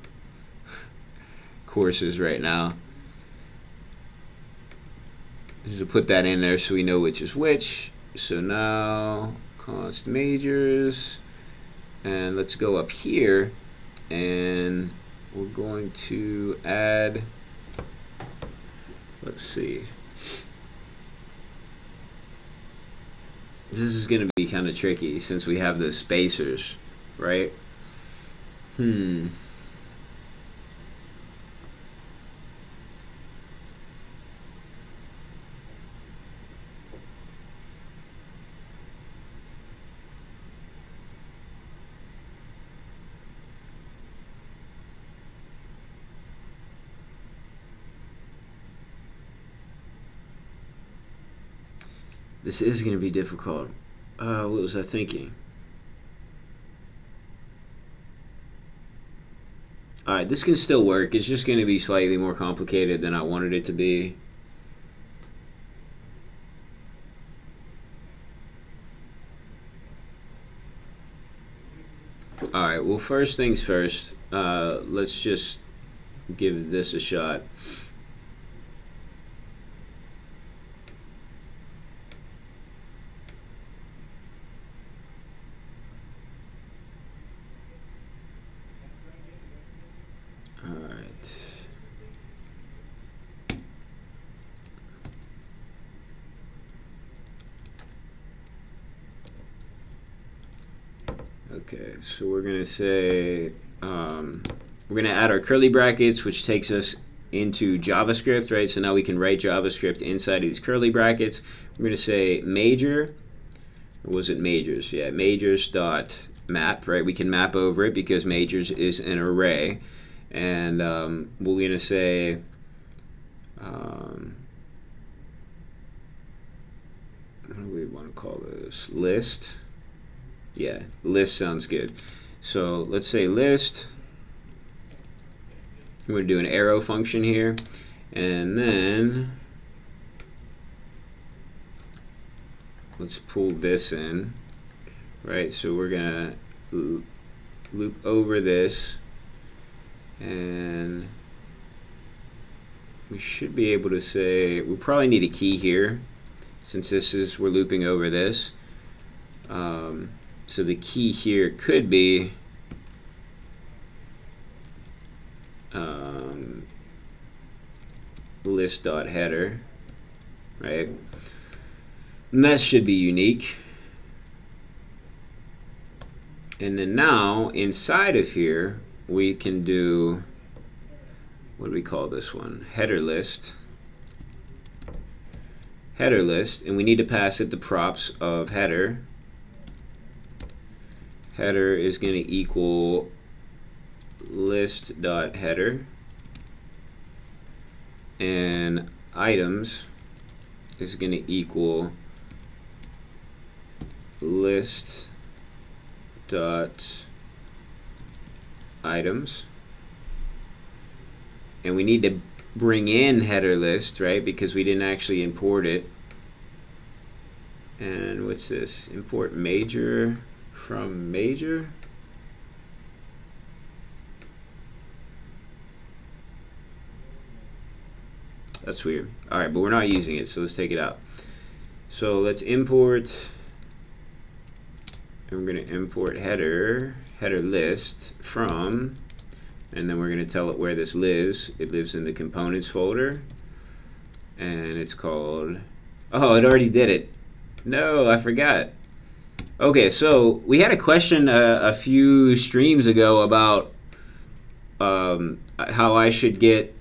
courses right now. Just put that in there so we know which is which. So now const majors, and let's go up here, and we're going to add, let's see, this is going to be kind of tricky since we have those spacers, right? This is going to be difficult. What was I thinking? Alright, this can still work. It's just going to be slightly more complicated than I wanted it to be. Alright, well, first things first. Let's just give this a shot. Okay, so we're going to say, we're going to add our curly brackets, which takes us into JavaScript, right? So now we can write JavaScript inside of these curly brackets. We're going to say major, or was it majors? Yeah, majors dot map, right? We can map over it because majors is an array. And we're going to say, what do we want to call this? List. Yeah, list sounds good. So let's say list. We're going to do an arrow function here. And then let's pull this in. Right, so we're going to loop over this. And we should be able to say, we probably need a key here since we're looping over this. So the key here could be list.header, right? And that should be unique. And then now inside of here we can do, what do we call this one? Header list. Header list, and we need to pass it the props of header. Header is going to equal list.header, and items is going to equal list.items. And we need to bring in header list, right? Because we didn't actually import it. And what's this? Import major from major. That's weird. All right, but we're not using it, so let's take it out. So let's import, and we're going to import header list from, and then we're going to tell it where this lives. It lives in the components folder, and it's called, oh, it already did it. No, I forgot. Okay, so we had a question a few streams ago about how I should get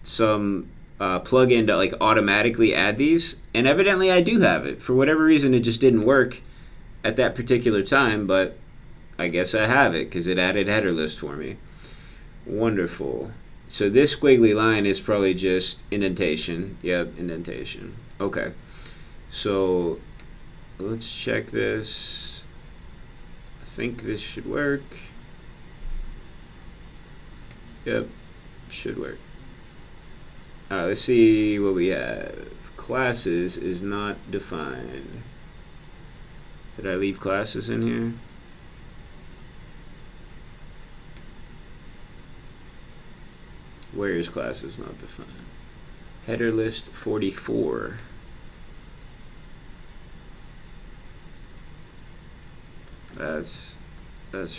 some plugin to like automatically add these, and evidently I do have it. For whatever reason, it just didn't work at that particular time, but I guess I have it because it added header list for me. Wonderful. So this squiggly line is probably just indentation. Yep, indentation. Okay. So let's check this. I think this should work. Yep, should work. Let's see what we have. Classes is not defined. Did I leave classes in here? Where is classes not defined? Header list 44. That's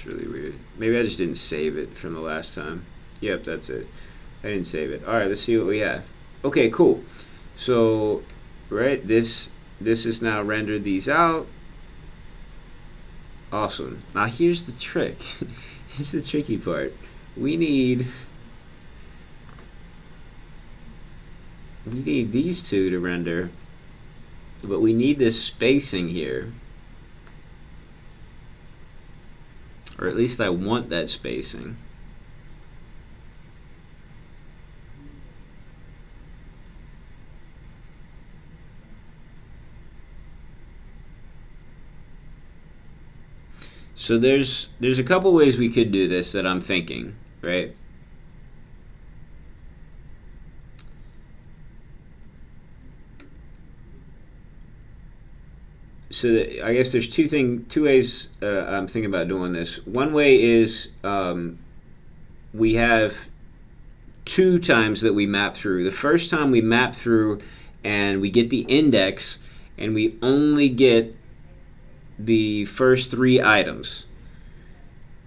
really weird. Maybe I just didn't save it from the last time. Yep, that's it. I didn't save it. All right, let's see what we have. Okay, cool. So, right, this is now rendered these out. Awesome. Now here's the trick. Here's the tricky part. We need these two to render, but we need this spacing here. Or at least I want that spacing. So there's a couple ways we could do this that I'm thinking, right? So I guess there's two ways I'm thinking about doing this. One way is we have two times that we map through. The first time we map through and we get the index and we only get the first 3 items.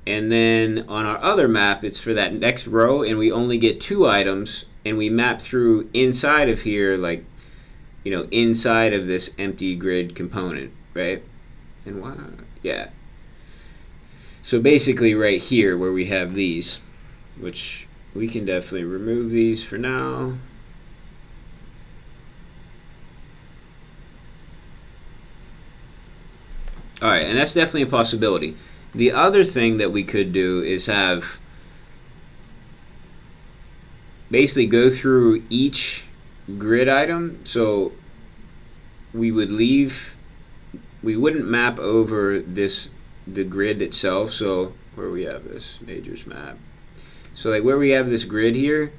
And then on our other map, it's for that next row and we only get 2 items, and we map through inside of here, like, you know, inside of this empty grid component, right? And why? Yeah. So basically right here where we have these, which we can definitely remove these for now. All right, and that's definitely a possibility. The other thing that we could do is have basically go through each grid item. So we wouldn't map over the grid itself. So where we have this majors map. So like where we have this grid here,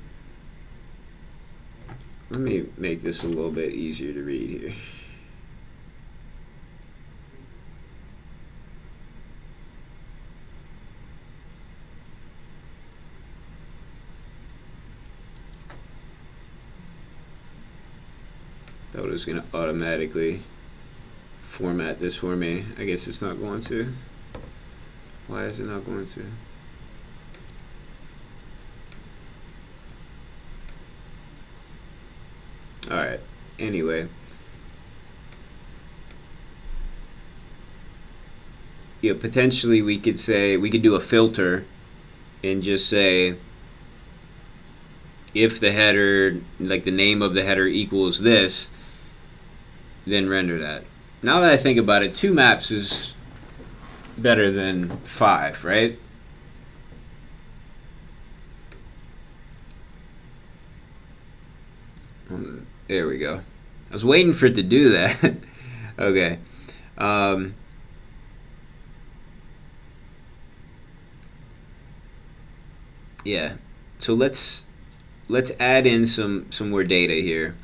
let me make this a little bit easier to read here. Total is going to automatically format this for me. I guess it's not going to. Why is it not going to? Alright, anyway. Yeah, potentially we could say, we could do a filter and just say, if the header, like the name of the header equals this, then render that. Now that I think about it, 2 maps is better than 5, right? There we go. I was waiting for it to do that. Okay. Yeah. So let's add in some more data here.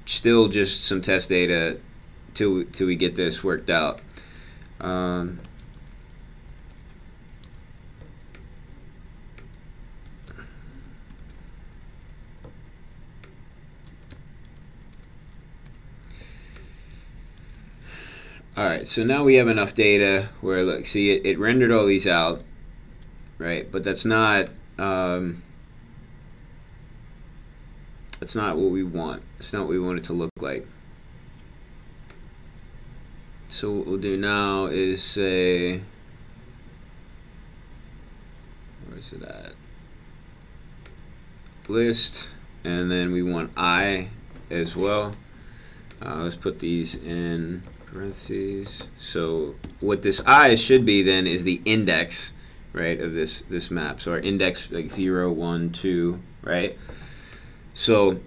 Still just some test data till we get this worked out. Alright, so now we have enough data where, look, see, it rendered all these out, right? But that's not what we want. It's not what we want it to look like. So what we'll do now is say, where's it at? List, and then we want I as well. Let's put these in parentheses. So what this I should be then is the index, right, of this map. So our index, like 0, 1, 2, right? So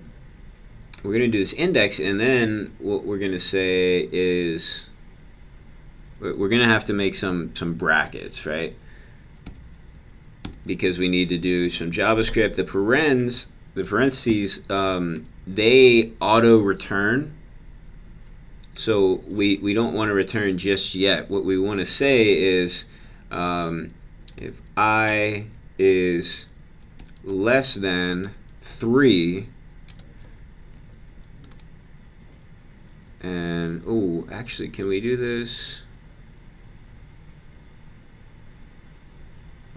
we're going to do this index, and then what we're going to say is we're going to have to make some brackets, right? Because we need to do some JavaScript. The parentheses, they auto return. So we don't want to return just yet. What we want to say is if I is less than 3, and oh, actually, can we do this?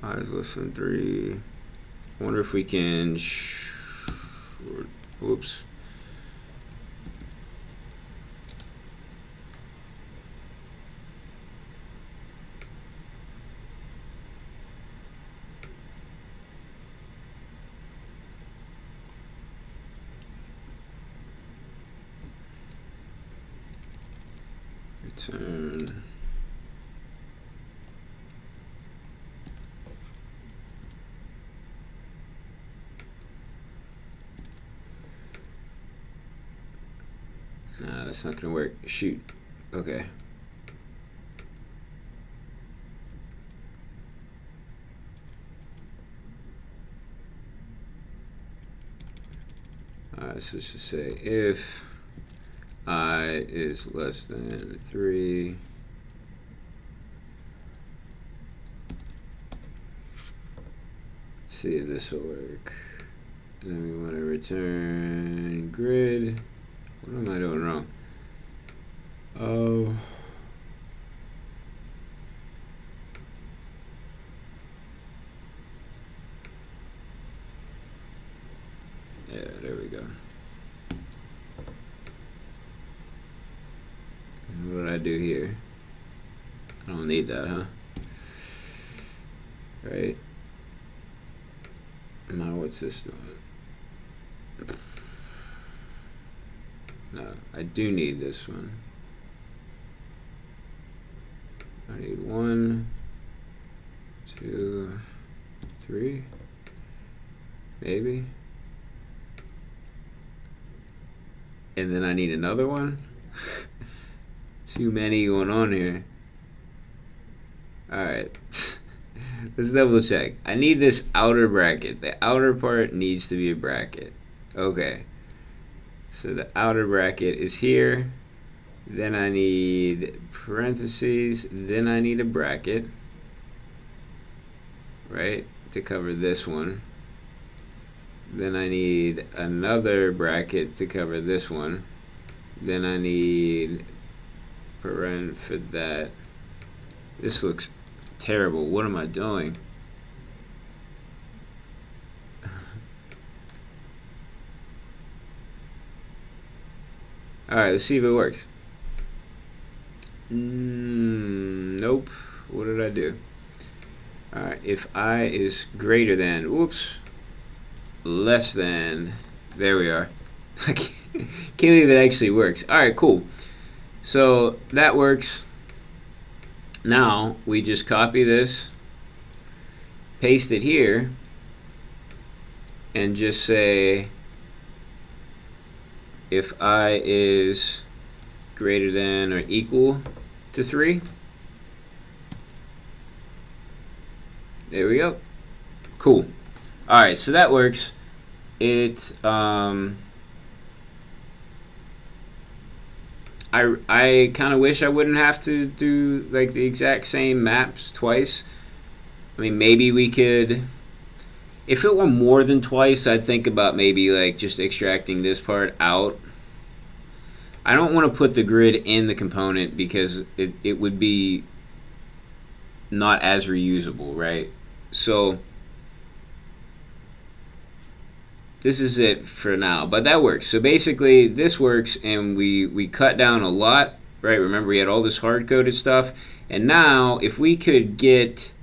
I is less than 3. I wonder if we can. Whoops. Return. Nah, that's not gonna work. Shoot. Okay. Alright, so let's just say if I is less than 3, let's see if this will work. And then we want to return grid. What am I doing wrong? Oh. Yeah, there we go. What did I do here? I don't need that, huh? Right? Now what's this doing? No, I do need this one. I need 1, 2, 3, maybe. And then I need another one. Too many going on here. Alright. Let's double check. I need this outer bracket. The outer part needs to be a bracket. Okay. So the outer bracket is here. Then I need parentheses. Then I need a bracket. Right? To cover this one. Then I need another bracket to cover this one. Then I need paren for that. This looks terrible. What am I doing? Alright, let's see if it works. Nope. What did I do? Alright, if I is greater than, whoops, less than, there we are. I can't believe it actually works. Alright, cool. So that works. Now we just copy this, paste it here, and just say if I is greater than or equal to 3. There we go. Cool. Alright, so that works. It I kind of wish I wouldn't have to do like the exact same maps twice. I mean, maybe we could, if it were more than twice, I'd think about maybe like just extracting this part out. I don't want to put the grid in the component because it would be not as reusable, right? So this is it for now, but that works. So basically this works, and we cut down a lot, right? Remember, we had all this hard-coded stuff, and now if we could get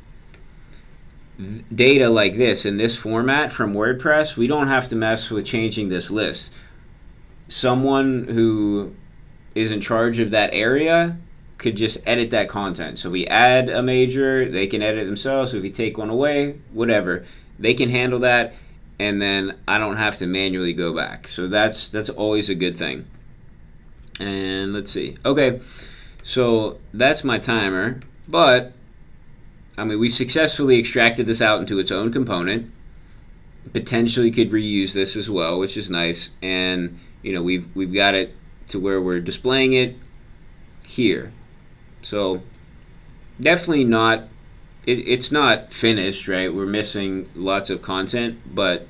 data like this in this format from WordPress, we don't have to mess with changing this list. Someone who is in charge of that area could just edit that content. So we add a major, they can edit themselves. So if we take one away, whatever, they can handle that, and then I don't have to manually go back. So that's always a good thing. And let's see. Okay, so that's my timer. But I mean, we successfully extracted this out into its own component. Potentially could reuse this as well, which is nice. And you know, we've got it to where we're displaying it here. So definitely not, it's not finished, right? We're missing lots of content, but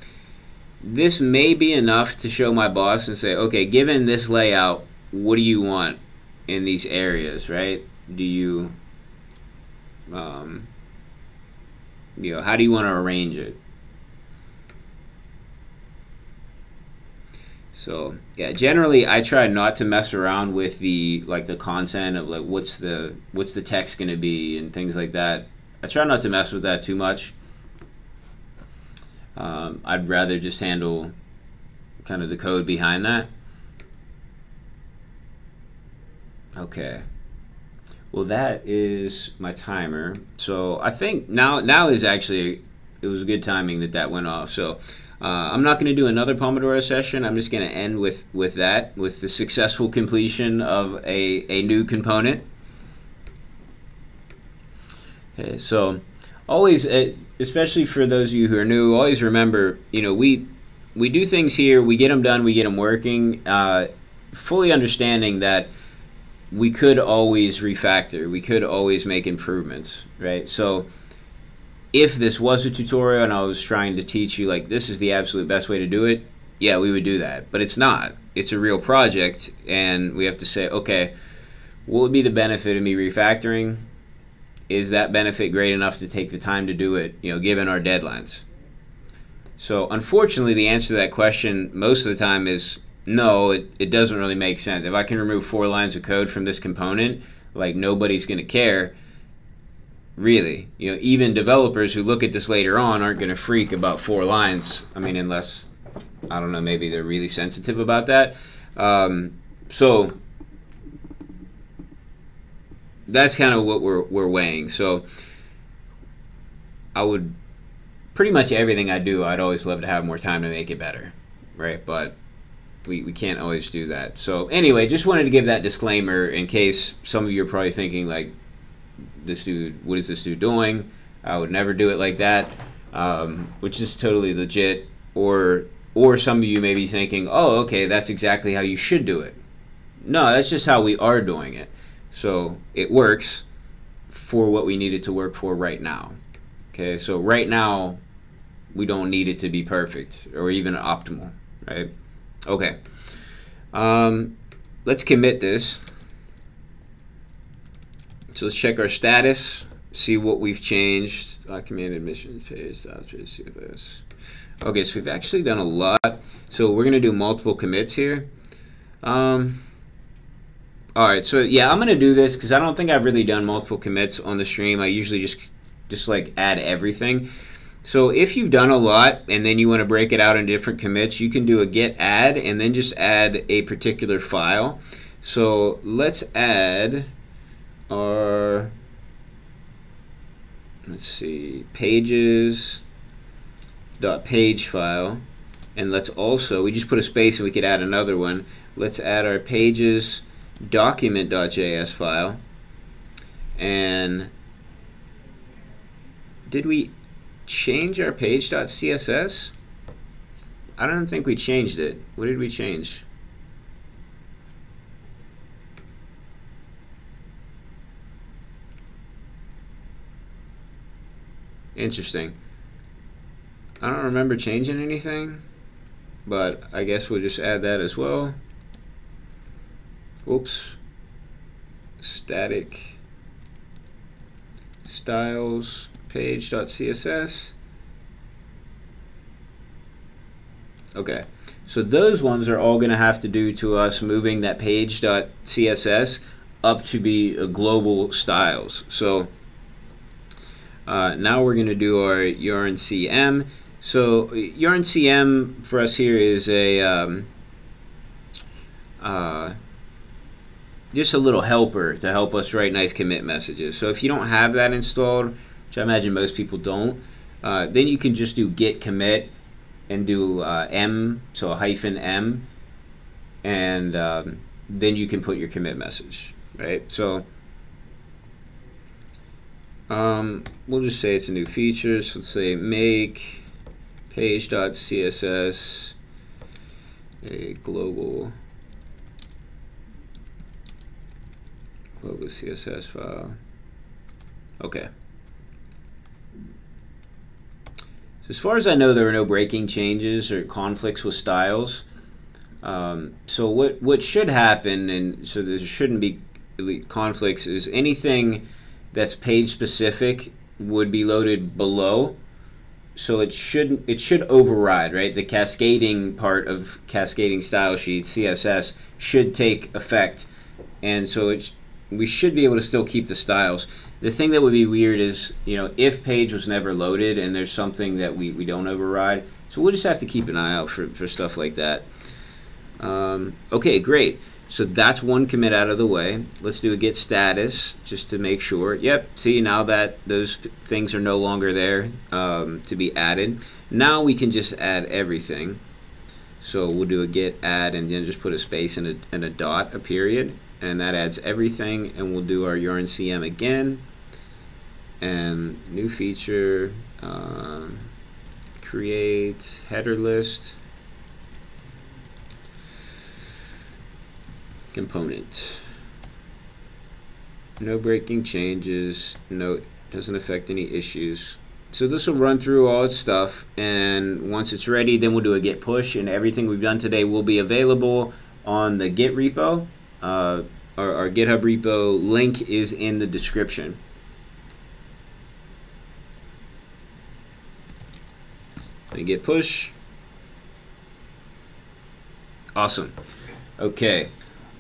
this may be enough to show my boss and say, okay, given this layout, what do you want in these areas, right? Do you, you know, how do you want to arrange it? So yeah, generally I try not to mess around with the content of like what's the text going to be and things like that. I try not to mess with that too much. I'd rather just handle kind of the code behind that. Okay. Well, that is my timer. So I think now is actually, it was good timing that went off. So I'm not going to do another Pomodoro session. I'm just going to end with the successful completion of a new component. Okay, so always, especially for those of you who are new, always remember, you know, we do things here, we get them done, we get them working, fully understanding that we could always refactor, we could always make improvements, right? So if this was a tutorial and I was trying to teach you like this is the absolute best way to do it, yeah, we would do that. But it's not. It's a real project, and we have to say, okay, what would be the benefit of me refactoring? Is that benefit great enough to take the time to do it, you know, given our deadlines? So unfortunately, the answer to that question most of the time is no, it doesn't really make sense. If I can remove 4 lines of code from this component, like nobody's going to care. Really, you know, even developers who look at this later on aren't going to freak about 4 lines. I mean, unless, I don't know, maybe they're really sensitive about that. So that's kind of what we're weighing. So I would, pretty much everything I do, I'd always love to have more time to make it better, right? But we can't always do that. So anyway, just wanted to give that disclaimer in case some of you are probably thinking like, this dude, what is this dude doing? I would never do it like that, which is totally legit. Or some of you may be thinking, oh, okay, that's exactly how you should do it. No, that's just how we are doing it. So it works for what we need it to work for right now. Okay, so right now we don't need it to be perfect or even optimal, right? Okay. let's commit this. So let's check our status, see what we've changed. Document admission page, styles page, CFS. Okay, so we've actually done a lot. So we're gonna do multiple commits here. All right, so yeah, I'm gonna do this because I don't think I've really done multiple commits on the stream. I usually just like add everything. So if you've done a lot and then you want to break it out into different commits, you can do a git add and then just add a particular file. So let's add our, let's see, pages.page file, and let's also, we just put a space and we could add another one. Let's add our pages document.js file. And did we change our page.css? I don't think we changed it. What did we change? Interesting. I don't remember changing anything, but I guess we'll just add that as well. Oops. Static styles page.css. Okay, so those ones are all going to have to do to us moving that page.css up to be a global styles. So now we're going to do our URNCM. So URNCM for us here is a just a little helper to help us write nice commit messages. So if you don't have that installed, which I imagine most people don't, then you can just do git commit and do M, so a -M, and then you can put your commit message, right? So we'll just say it's a new feature. So let's say make page.css a global CSS file. Okay. So as far as I know, there are no breaking changes or conflicts with styles. So what should happen, and so there shouldn't be conflicts, is anything that's page specific would be loaded below. So it should override, right? The cascading part of cascading style sheet, CSS, should take effect, and so we should be able to still keep the styles. The thing that would be weird is, you know, if page was never loaded and there's something that we don't override. So we'll just have to keep an eye out for stuff like that. Okay, great. So that's one commit out of the way. Let's do a git status just to make sure. Yep, see, now that those things are no longer there to be added. Now we can just add everything. So we'll do a git add and then just put a space and a dot, a period. And that adds everything, and we'll do our URNCM again, and new feature, create header list component. No breaking changes, no, doesn't affect any issues. So this will run through all its stuff, and once it's ready, then we'll do a git push, and everything we've done today will be available on the Git repo. Our GitHub repo link is in the description. And git push. Awesome. Okay.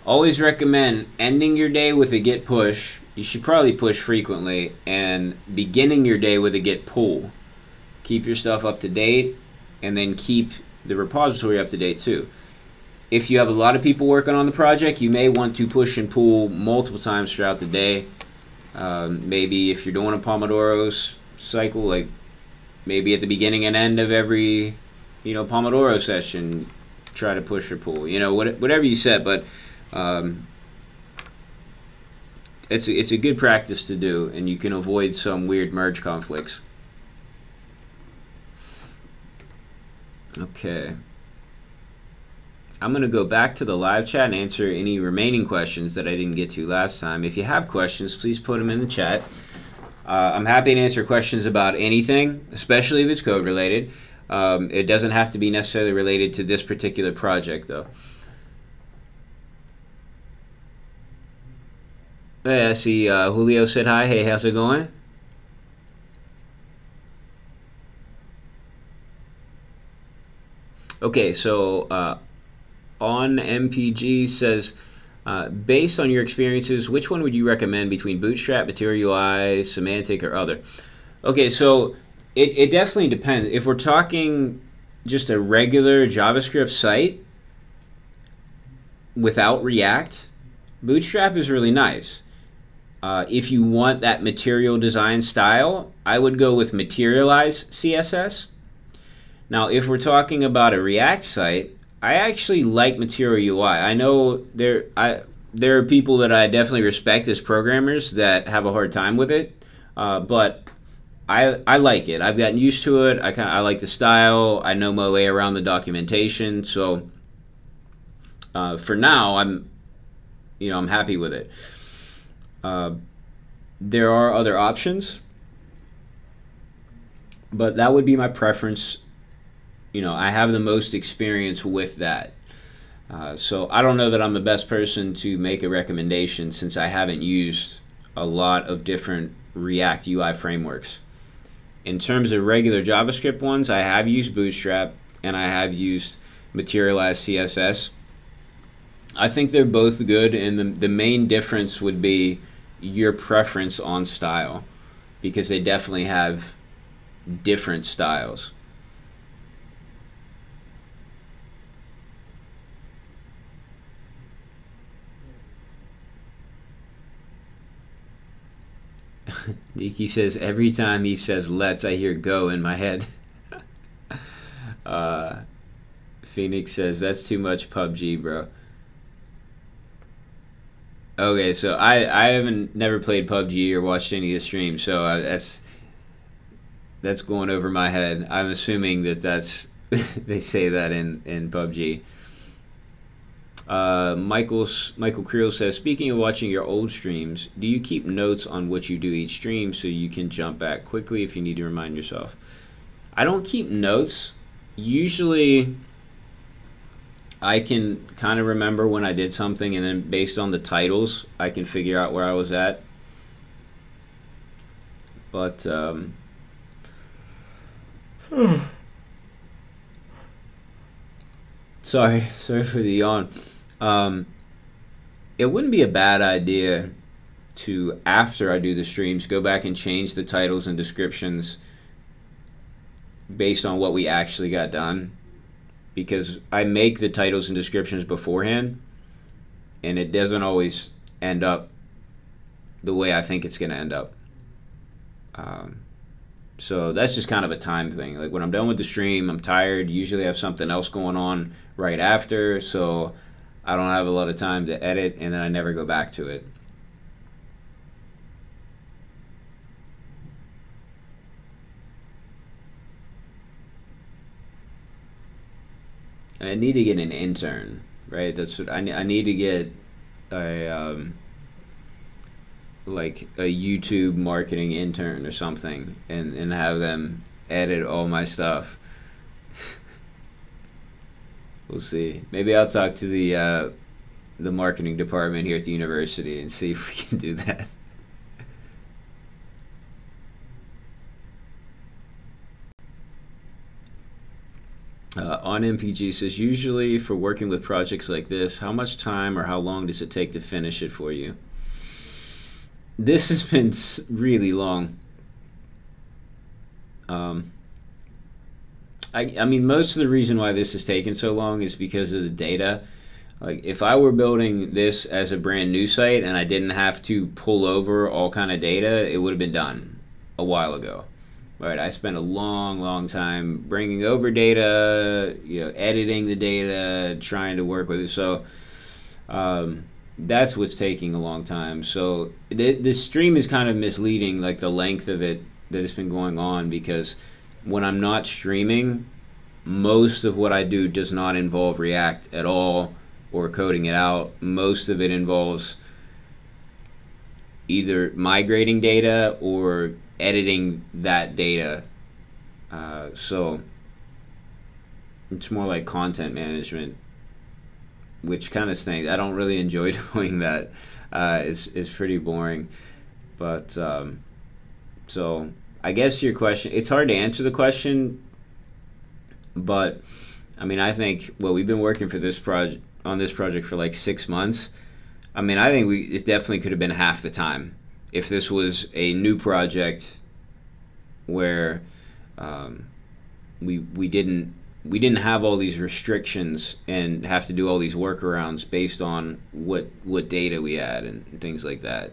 Always recommend ending your day with a git push. You should probably push frequently, and beginning your day with a git pull. Keep your stuff up to date, and then keep the repository up to date too. If you have a lot of people working on the project, you may want to push and pull multiple times throughout the day. Maybe if you're doing a Pomodoro cycle, like maybe at the beginning and end of every, you know, Pomodoro session, try to push or pull. You know, whatever you set, but it's a good practice to do, and you can avoid some weird merge conflicts. Okay. I'm going to go back to the live chat and answer any remaining questions that I didn't get to last time. If you have questions, please put them in the chat. I'm happy to answer questions about anything, especially if it's code related. It doesn't have to be necessarily related to this particular project, though. Hey, I see Julio said hi. Hey, how's it going? Okay, so on MPG says, based on your experiences, which one would you recommend between Bootstrap, Material UI, Semantic, or other? Okay, so it definitely depends. If we're talking just a regular JavaScript site without React, Bootstrap is really nice. If you want that material design style, I would go with Materialize CSS. Now, if we're talking about a React site, I actually like Material UI. I know there are people that I definitely respect as programmers that have a hard time with it, but I like it. I've gotten used to it. I like the style. I know my way around the documentation. So for now, I'm happy with it. There are other options, but that would be my preference. I have the most experience with that. So I don't know that I'm the best person to make a recommendation since I haven't used a lot of different React UI frameworks. In terms of regular JavaScript ones, I have used Bootstrap and I have used Materialize CSS. I think they're both good, and the main difference would be your preference on style, because they definitely have different styles. Nikki says, every time he says let's, I hear go in my head. Phoenix says, that's too much PUBG, bro. Okay, so I haven't never played PUBG or watched any of the streams, so that's going over my head. I'm assuming that's they say that in PUBG. Michael Creel says, speaking of watching your old streams, do you keep notes on what you do each stream so you can jump back quickly if you need to remind yourself? I don't keep notes. Usually I can kind of remember when I did something, and then based on the titles I can figure out where I was at. But sorry for the yawn. It wouldn't be a bad idea to, after I do the streams, go back and change the titles and descriptions based on what we actually got done, because I make the titles and descriptions beforehand and it doesn't always end up the way I think it's going to end up. So that's just kind of a time thing. Like when I'm done with the stream, I'm tired. Usually I have something else going on right after, so I don't have a lot of time to edit, and then I never go back to it. I need to get an intern, right? That's what I need to get a like a YouTube marketing intern or something, and have them edit all my stuff. We'll see. Maybe I'll talk to the marketing department here at the university and see if we can do that. On MPG says, usually for working with projects like this, how much time or how long does it take to finish it for you? This has been really long. I mean, most of the reason why this has taken so long is because of the data. Like, if I were building this as a brand new site and I didn't have to pull over all kind of data, it would have been done a while ago. Right? I spent a long time bringing over data, editing the data, trying to work with it. So that's what's taking a long time. So the stream is kind of misleading, like the length of it that has been going on, because when I'm not streaming, most of what I do does not involve React at all or coding it out. Most of it involves either migrating data or editing that data. So it's more like content management, which kind of stinks. I don't really enjoy doing that. is pretty boring. But so I guess your question, it's hard to answer the question, but I mean, I think, well, we've been working for this project on this project for like 6 months. I mean, I think it definitely could have been half the time if this was a new project where we didn't have all these restrictions and have to do all these workarounds based on what data we had and things like that.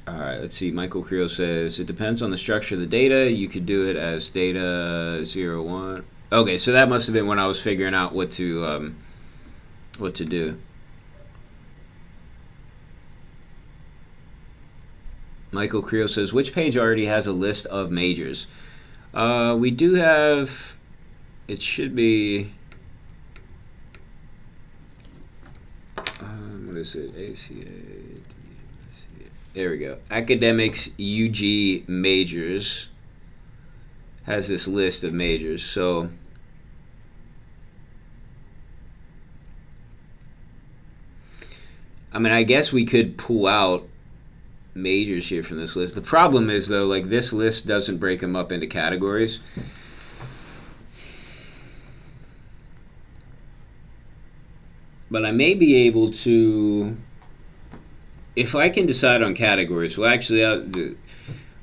All right, let's see. Michael Creel says, it depends on the structure of the data. You could do it as data 0, 1. Okay, so that must have been when I was figuring out what to do. Michael Creel says, which page already has a list of majors? We do have, it should be, what is it? ACA. There we go. Academics UG majors has this list of majors. So I mean, I guess we could pull out majors here from this list. The problem is, though, like, this list doesn't break them up into categories. But I may be able to, if I can decide on categories, well, actually, I'll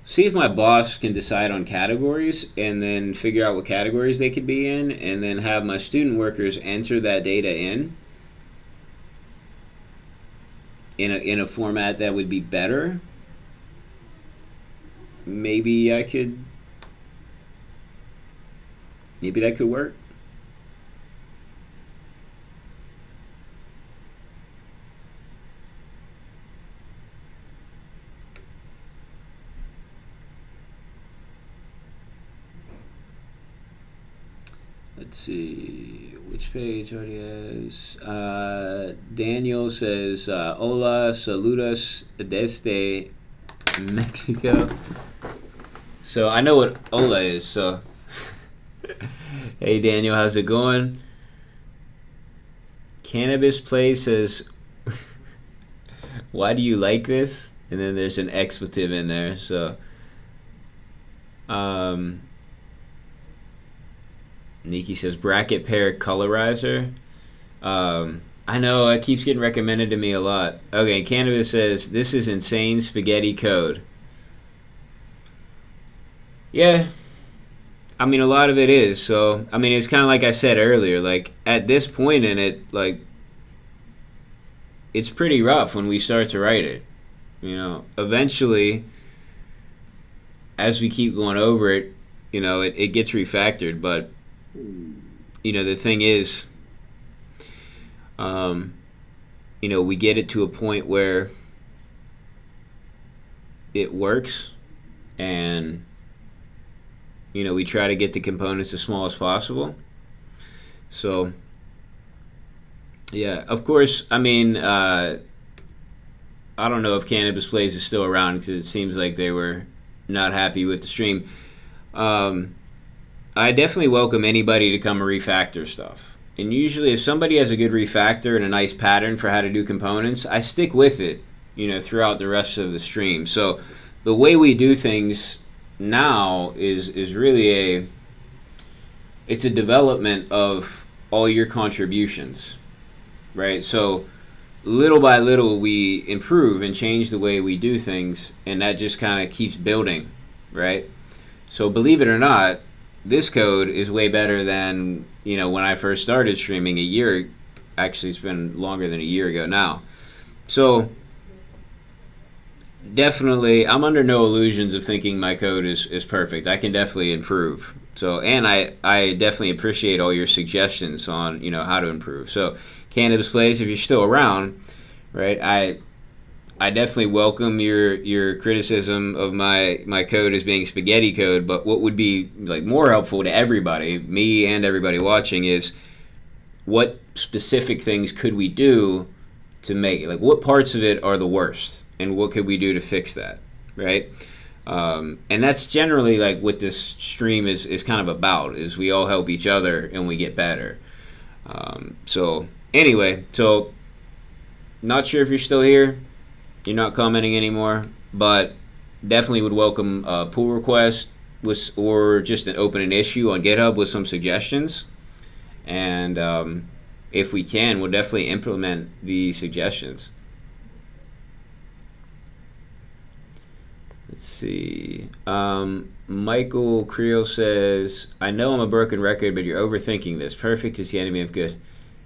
see if my boss can decide on categories and then figure out what categories they could be in, and then have my student workers enter that data in a format that would be better. Maybe that could work. Let's see, which page already has? Daniel says, hola, saludos desde Mexico. So I know what hola is, so. Hey Daniel, how's it going? Cannabis Play says, why do you like this? And then there's an expletive in there, so. Nikki says bracket pair colorizer. I know it keeps getting recommended to me a lot. Okay, Cannabis says this is insane spaghetti code. Yeah, I mean, a lot of it is. So I mean, it's kind of like I said earlier. Like, at this point in it, like, it's pretty rough when we start to write it. You know, eventually, as we keep going over it, you know, it gets refactored, but. You know, the thing is, you know, we get it to a point where it works, and, you know, we try to get the components as small as possible. So, yeah, of course, I mean, I don't know if Cannabis Plays is still around, because it seems like they were not happy with the stream. I definitely welcome anybody to come and refactor stuff. And usually if somebody has a good refactor and a nice pattern for how to do components, I stick with it, you know, throughout the rest of the stream. So the way we do things now is really it's a development of all your contributions, right? So little by little we improve and change the way we do things, and that just kind of keeps building, right? So believe it or not, this code is way better than, you know, when I first started streaming a year. Actually, it's been longer than a year ago now. So definitely, I'm under no illusions of thinking my code is perfect. I can definitely improve. So, and I definitely appreciate all your suggestions on, you know, how to improve. So Cannabis Plays, if you're still around, right, I definitely welcome your criticism of my code as being spaghetti code, but what would be like more helpful to everybody, me and everybody watching, is what specific things could we do to make it? Like, what parts of it are the worst, and what could we do to fix that, right? And that's generally like what this stream is kind of about, is we all help each other and we get better. So anyway, so not sure if you're still here. You're not commenting anymore, but definitely would welcome a pull request or just open an issue on GitHub with some suggestions. And if we can, we'll definitely implement the suggestions. Let's see. Michael Creel says, I know I'm a broken record, but you're overthinking this. Perfect is the enemy of good.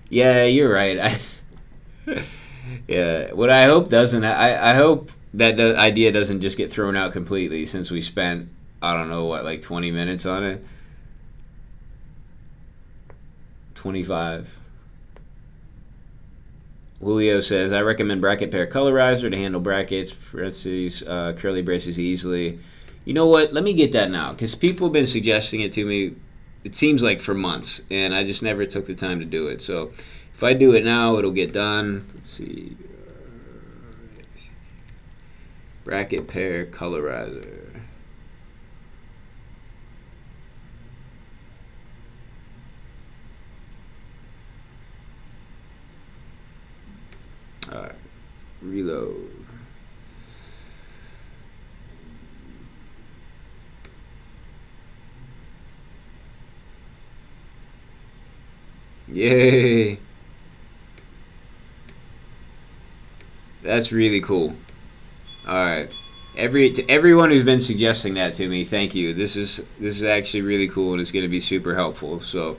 Yeah, you're right. Yeah, what I hope doesn't, I hope that the idea doesn't just get thrown out completely, since we spent, I don't know, what, like 20 minutes on it? 25. Julio says, I recommend bracket pair colorizer to handle brackets, parentheses, curly braces easily. You know what? Let me get that now, because people have been suggesting it to me, it seems like for months, and I just never took the time to do it. So if I do it now, it'll get done. Let's see. Bracket pair colorizer. Alright, reload. Yay! That's really cool. Alright. To everyone who's been suggesting that to me, thank you. This is actually really cool, and it's going to be super helpful. So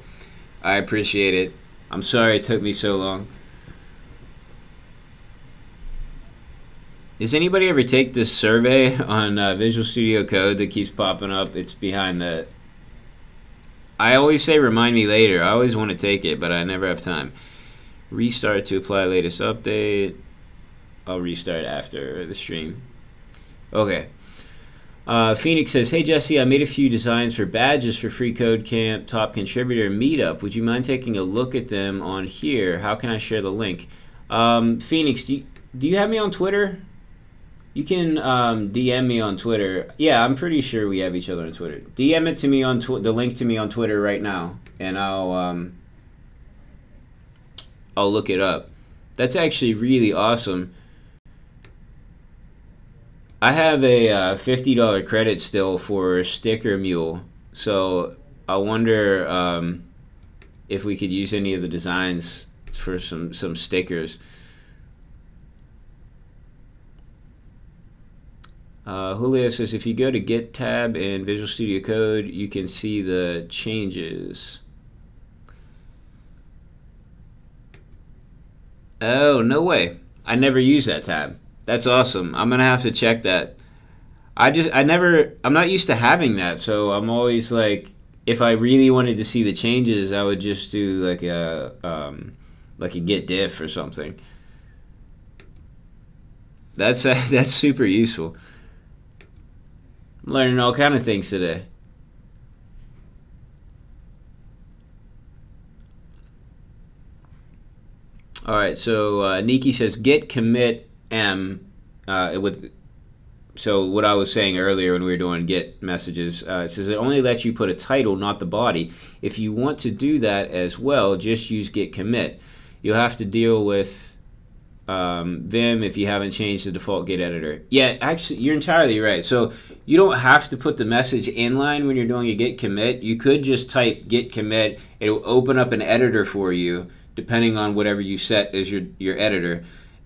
I appreciate it. I'm sorry it took me so long. Does anybody ever take this survey on Visual Studio Code that keeps popping up? It's behind the... I always say remind me later. I always want to take it, but I never have time. Restart to apply latest update. I'll restart after the stream. Okay. Phoenix says, hey Jesse, I made a few designs for badges for freeCodeCamp top contributor meetup. Would you mind taking a look at them on here? How can I share the link? Phoenix, do you have me on Twitter? You can DM me on Twitter. Yeah, I'm pretty sure we have each other on Twitter. DM it to me on the link to me on Twitter right now, and I'll look it up. That's actually really awesome. I have a $50 credit still for Sticker Mule, so I wonder if we could use any of the designs for some stickers. Julio says, if you go to Git tab in Visual Studio Code, you can see the changes. Oh, no way. I never use that tab. That's awesome. I'm gonna have to check that. I'm not used to having that, so I'm always like, if I really wanted to see the changes, I would just do like a Git diff or something. That's super useful. I'm learning all kind of things today. All right, so Nikki says Git Commit M so what I was saying earlier when we were doing Git messages, it says it only lets you put a title, not the body. If you want to do that as well, just use Git Commit. You'll have to deal with Vim if you haven't changed the default Git editor. Yeah, actually, you're entirely right. So you don't have to put the message inline when you're doing a Git commit. You could just type Git commit. It will open up an editor for you, depending on whatever you set as your editor,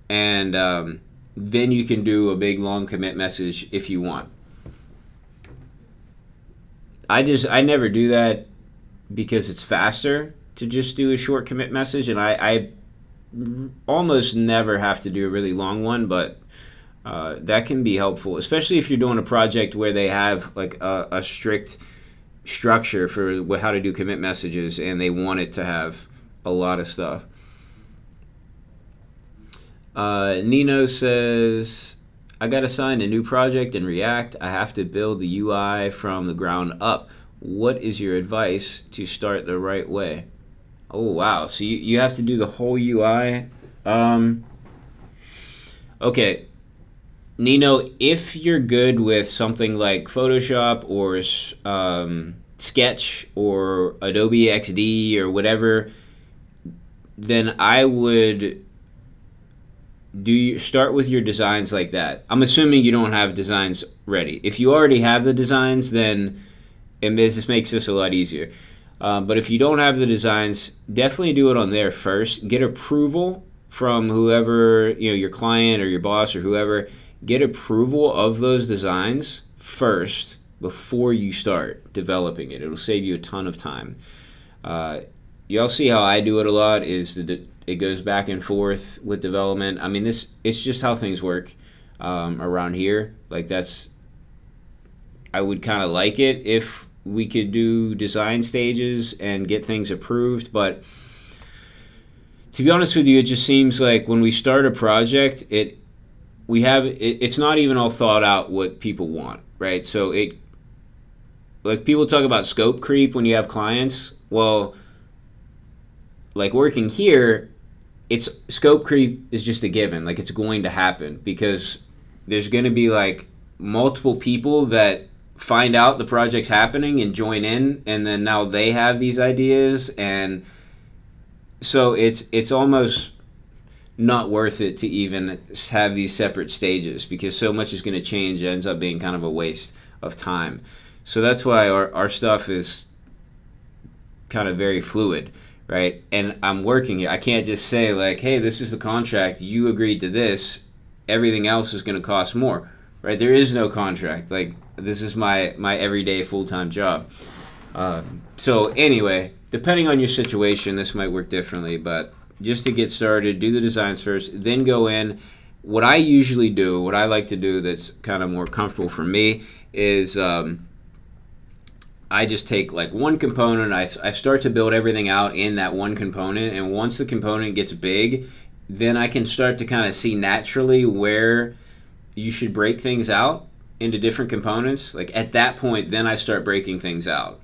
and then you can do a big long commit message if you want. I never do that because it's faster to just do a short commit message, and I almost never have to do a really long one, but that can be helpful, especially if you're doing a project where they have like a strict structure for how to do commit messages, and they want it to have a lot of stuff. Nino says, I got assigned a new project in React. I have to build the UI from the ground up. What is your advice to start the right way? Oh, wow. So you have to do the whole UI? Okay. Nino, if you're good with something like Photoshop or Sketch or Adobe XD or whatever, then I would start with your designs like that. I'm assuming you don't have designs ready. If you already have the designs, then this makes this a lot easier. But if you don't have the designs, definitely do it on there first. Get approval from whoever, your client or your boss or whoever. Get approval of those designs first before you start developing it. It'll save you a ton of time. Y'all see how I do it a lot is that it goes back and forth with development. I mean, it's just how things work around here. Like I would kind of like it if we could do design stages and get things approved, but to be honest with you, it just seems like when we start a project, it's not even all thought out what people want, right? So like people talk about scope creep when you have clients. Well, like working here, scope creep is just a given. Like it's going to happen because there's going to be like multiple people that find out the project's happening and join in, and then now they have these ideas, and so it's almost not worth it to even have these separate stages because so much is going to change. It ends up being kind of a waste of time. So that's why our stuff is kind of very fluid, right? And I'm working here. I can't just say like, hey, this is the contract, you agreed to this, everything else is going to cost more, right? There is no contract. Like, this is my everyday full-time job. So anyway, depending on your situation, this might work differently, but just to get started, do the designs first, then go in. What I usually do, what I like to do that's kind of more comfortable for me is I just take like one component, I start to build everything out in that one component, and once the component gets big, then I can start to kind of see naturally where you should break things out into different components. Like at that point, then I start breaking things out.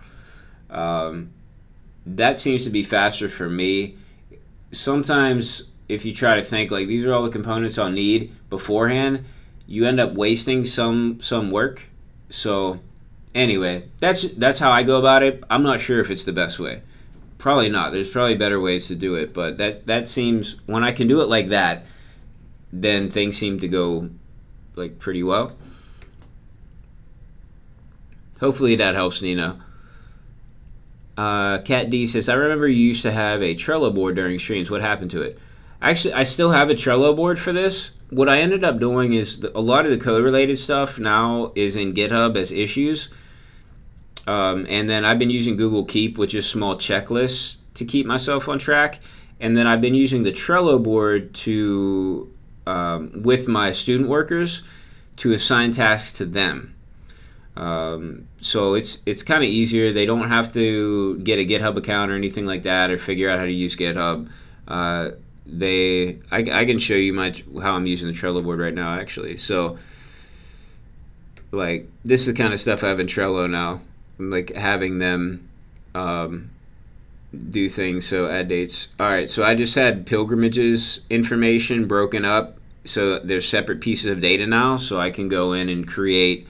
That seems to be faster for me. Sometimes if you try to think like these are all the components I'll need beforehand, you end up wasting some work. So anyway, that's how I go about it. I'm not sure if it's the best way. Probably not. There's probably better ways to do it, but that seems, when I can do it like that, then things seem to go like pretty well. Hopefully that helps, Nino. Cat D says, I remember you used to have a Trello board during streams. What happened to it? Actually, I still have a Trello board for this. What I ended up doing is a lot of the code-related stuff now is in GitHub as issues. And then I've been using Google Keep, which is small checklists to keep myself on track. And then I've been using the Trello board to, with my student workers, to assign tasks to them. So it's kind of easier. They don't have to get a GitHub account or anything like that, or figure out how to use GitHub. I can show you how I'm using the Trello board right now, actually. So like this is the kind of stuff I have in Trello now. I'm like having them do things. So add dates. All right, so I just had pilgrimages information broken up, so there's separate pieces of data now, so I can go in and create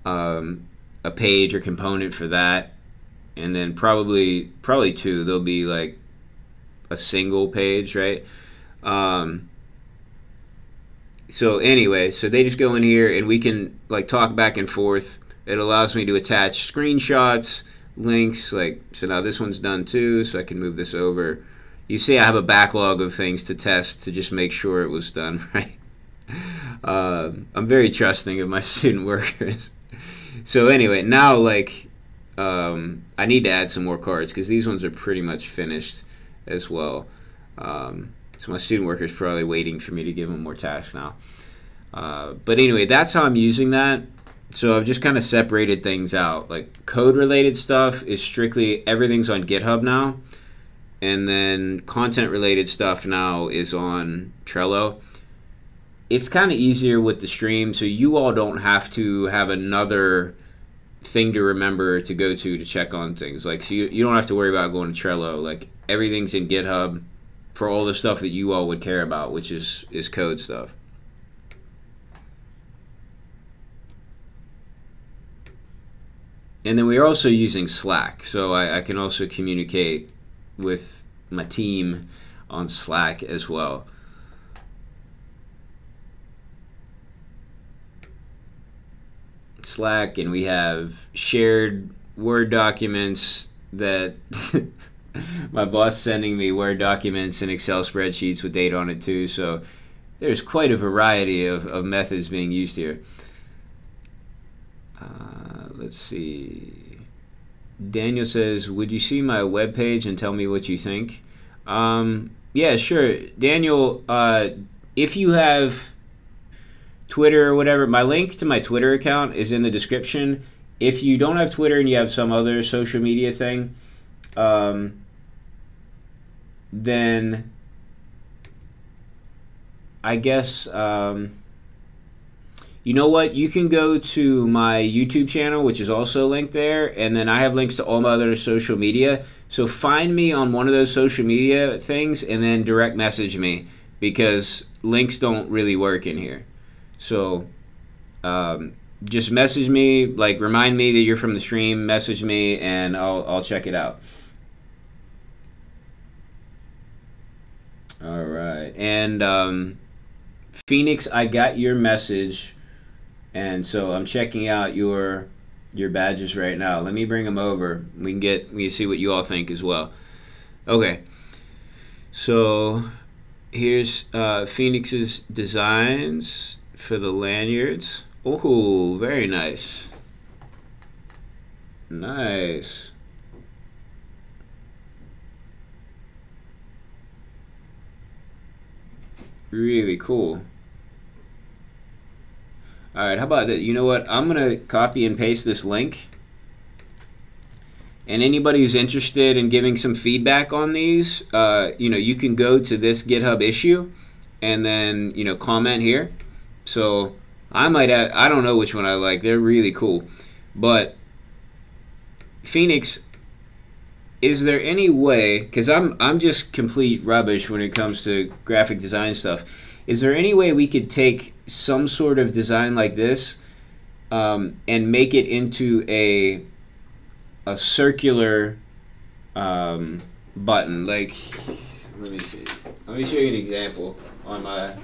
a page or component for that, and then probably two. There'll be like a single page, right? So anyway, so they just go in here and we can like talk back and forth. It allows me to attach screenshots, links, like, so now this one's done too, so I can move this over. You see I have a backlog of things to test to just make sure it was done right. I'm very trusting of my student workers. So anyway, now like I need to add some more cards because these ones are pretty much finished as well. So my student worker is probably waiting for me to give them more tasks now. But anyway, that's how I'm using that. So I've just kind of separated things out. Like code-related stuff is strictly, everything's on GitHub now. And then content-related stuff now is on Trello. It's kind of easier with the stream, so you all don't have to have another thing to remember to go to check on things. Like, so you don't have to worry about going to Trello. Like, everything's in GitHub for all the stuff that you all would care about, which is code stuff. And then we're also using Slack, so I can also communicate with my team on Slack as well. Slack, and we have shared Word documents that my boss sending me Word documents and Excel spreadsheets with data on it too. So there's quite a variety of methods being used here. Let's see. Daniel says, would you see my webpage and tell me what you think? Yeah, sure. Daniel, if you have Twitter or whatever, my link to my Twitter account is in the description. If you don't have Twitter and you have some other social media thing, then I guess, you know what? You can go to my YouTube channel, which is also linked there, and then I have links to all my other social media. So find me on one of those social media things and then direct message me, because links don't really work in here. So just message me, like remind me that you're from the stream, message me, and I'll check it out. All right. And Phoenix, I got your message, and so I'm checking out your badges right now. Let me bring them over. We can see what you all think as well. Okay. So here's Phoenix's designs for the lanyards. Oh, very nice. Nice. Really cool. All right, how about that? You know what? I'm going to copy and paste this link. And anybody who's interested in giving some feedback on these, you know, you can go to this GitHub issue and then, you know, comment here. So I might have, I don't know which one I like. They're really cool. But Phoenix, is there any way, because I'm just complete rubbish when it comes to graphic design stuff, is there any way we could take some sort of design like this and make it into a circular button? Like, let me see. Let me show you an example on my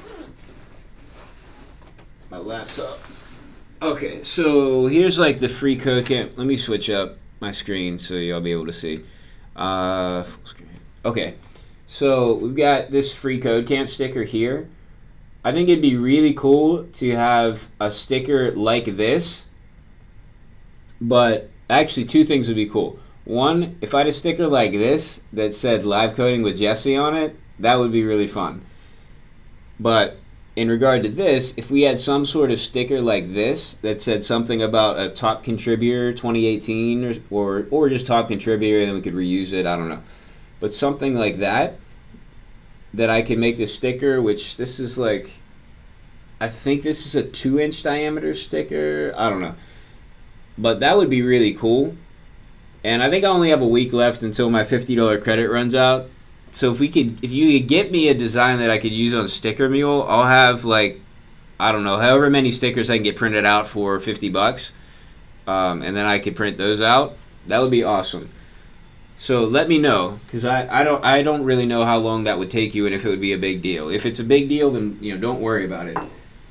laptop. Okay, so here's like the freeCodeCamp. Let me switch up my screen so y'all be able to see. Full screen. Okay, so we've got this freeCodeCamp sticker here. I think it'd be really cool to have a sticker like this, but actually two things would be cool. One, if I had a sticker like this that said live coding with Jesse on it, that would be really fun. But in regard to this, if we had some sort of sticker like this that said something about a top contributor 2018 or just top contributor, and then we could reuse it, I don't know. But something like that I can make this sticker, which this is like, I think this is a 2-inch diameter sticker. I don't know. But that would be really cool. And I think I only have a week left until my $50 credit runs out. So if you could get me a design that I could use on Sticker Mule, I'll have like, I don't know, however many stickers I can get printed out for $50, and then I could print those out. That would be awesome. So let me know, because I don't really know how long that would take you and if it would be a big deal. If it's a big deal, then don't worry about it.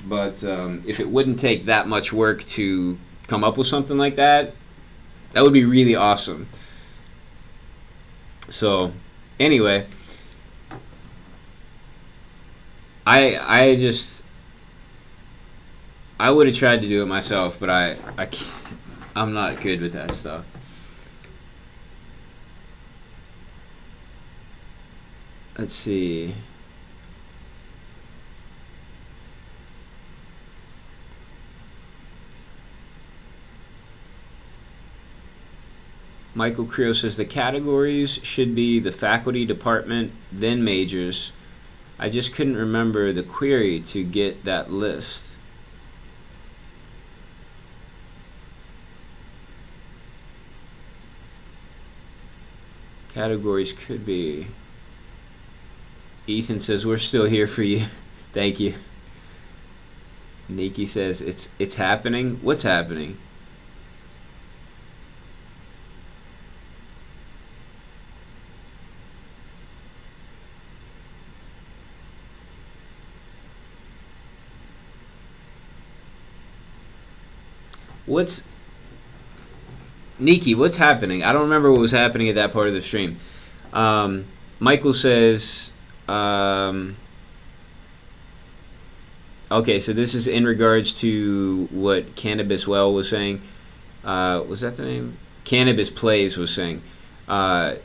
But if it wouldn't take that much work to come up with something like that, that would be really awesome. So anyway, I would have tried to do it myself, but I'm not good with that stuff. Let's see. Michael Creel says the categories should be the faculty, department, then majors. I just couldn't remember the query to get that list. Categories could be. Ethan says we're still here for you. Thank you. Nikki says it's happening. What's happening? What's Nikki? What's happening? I don't remember what was happening at that part of the stream. Michael says, okay, so this is in regards to what Cannabis Well was saying. Was that the name? Cannabis Plays was saying.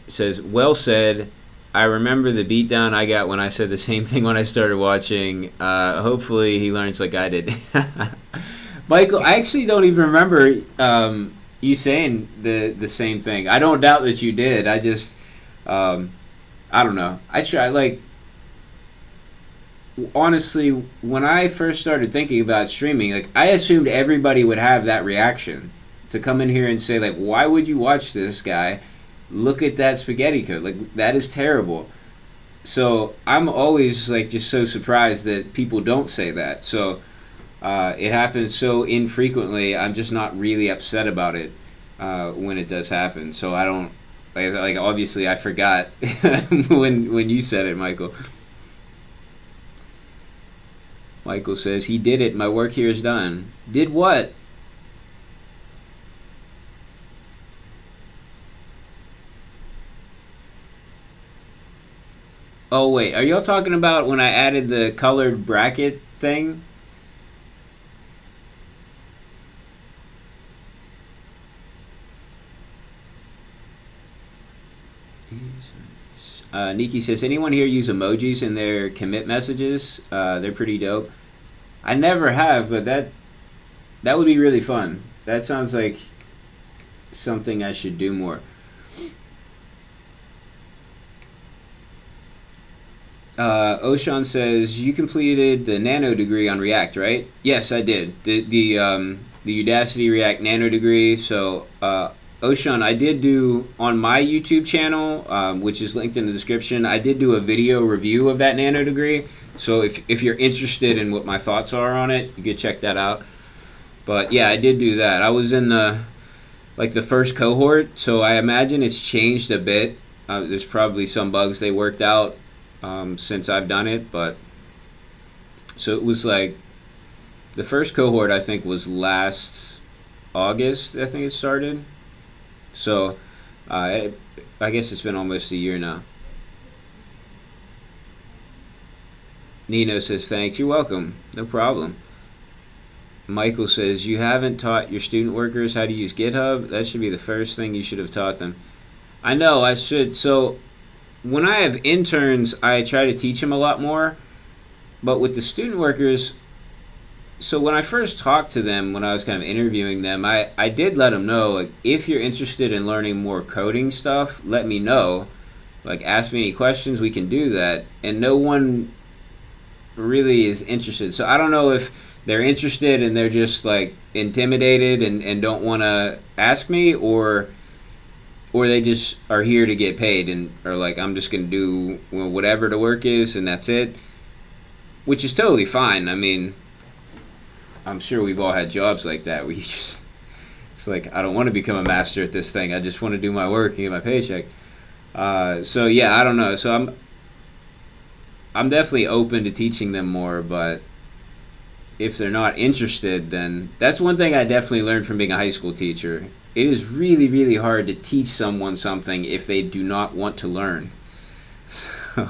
Says, well said. I remember the beatdown I got when I said the same thing when I started watching. Hopefully he learns like I did. Michael, I actually don't even remember you saying the same thing. I don't doubt that you did. I just, I don't know. I try, like, honestly, when I first started thinking about streaming, like, I assumed everybody would have that reaction to come in here and say, like, why would you watch this guy? Look at that spaghetti code. Like, that is terrible. So I'm always, like, just so surprised that people don't say that. So it happens so infrequently, I'm just not really upset about it when it does happen. So I don't, like obviously I forgot when you said it, Michael. Michael says, he did it. My work here is done. Did what? Oh, wait. Are y'all talking about when I added the colored bracket thing? Nikki says, anyone here use emojis in their commit messages? They're pretty dope. I never have, but that would be really fun. That sounds like something I should do more. Oshan says, you completed the nano degree on React, right? Yes, I did. The Udacity React nano degree. So, Oshan, I did do on my YouTube channel, which is linked in the description, I did do a video review of that nano degree. So if you're interested in what my thoughts are on it, you could check that out. But yeah, I did do that. I was in the first cohort, so I imagine it's changed a bit. There's probably some bugs they worked out since I've done it, but so it was like the first cohort I think was last August, I think it started. So I guess it's been almost a year now. Nino says, thanks. You're welcome. No problem. Michael says, you haven't taught your student workers how to use GitHub? That should be the first thing you should have taught them. I know, I should. So when I have interns, I try to teach them a lot more. But with the student workers, so when I first talked to them, when I was kind of interviewing them, I did let them know, like, if you're interested in learning more coding stuff, let me know. Like, ask me any questions, we can do that. And no one really is interested. So I don't know if they're interested and they're just, like, intimidated and don't want to ask me, or they just are here to get paid and are like, I'm just going to do whatever the work is and that's it. Which is totally fine. I mean, I'm sure we've all had jobs like that where you just, it's like, I don't want to become a master at this thing. I just want to do my work and get my paycheck. So yeah, I don't know. So I'm definitely open to teaching them more, but if they're not interested, then that's one thing I definitely learned from being a high school teacher. It is really, really hard to teach someone something if they do not want to learn. So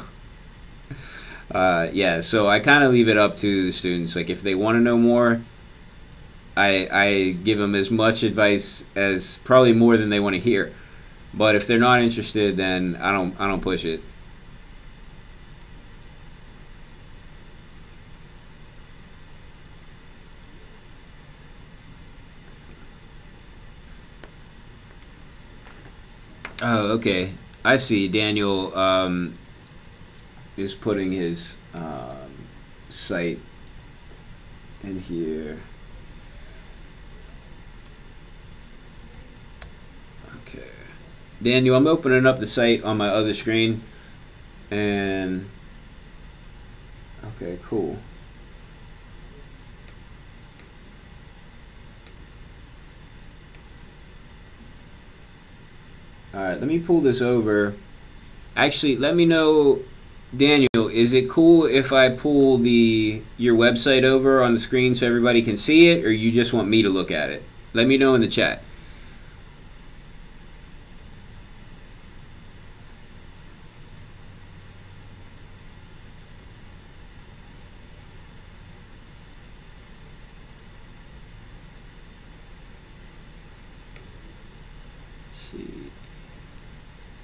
yeah, so I kind of leave it up to the students. Like, if they want to know more, I give them as much advice as, probably more than they want to hear. But if they're not interested, then I don't push it. Oh, okay. I see. Daniel is putting his site in here. Okay. Daniel, I'm opening up the site on my other screen. And okay, cool. Alright, let me pull this over. Actually, let me know, Daniel, is it cool if I pull your website over on the screen so everybody can see it, or you just want me to look at it? Let me know in the chat. Let's see.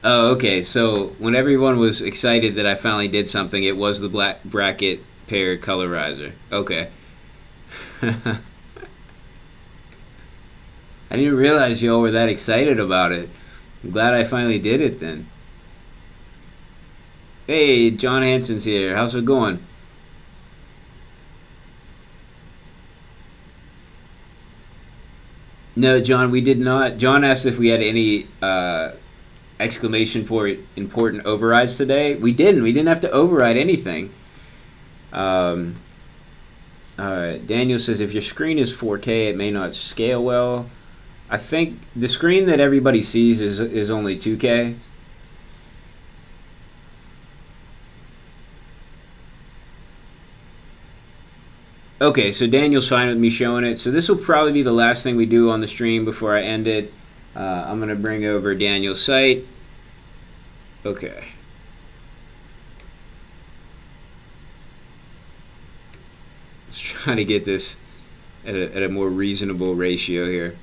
Oh, okay. So when everyone was excited that I finally did something, it was the black bracket pair colorizer. Okay. I didn't realize y'all were that excited about it. I'm glad I finally did it then. Hey, John Hanson's here. How's it going? No, John, we did not. John asked if we had any exclamation point important overrides today. We didn't. We didn't have to override anything. All right. Daniel says if your screen is 4K, it may not scale well. I think the screen that everybody sees is only 2K. Okay, so Daniel's fine with me showing it. So this will probably be the last thing we do on the stream before I end it. I'm going to bring over Daniel's site. Okay. Let's try to get this at a more reasonable ratio here.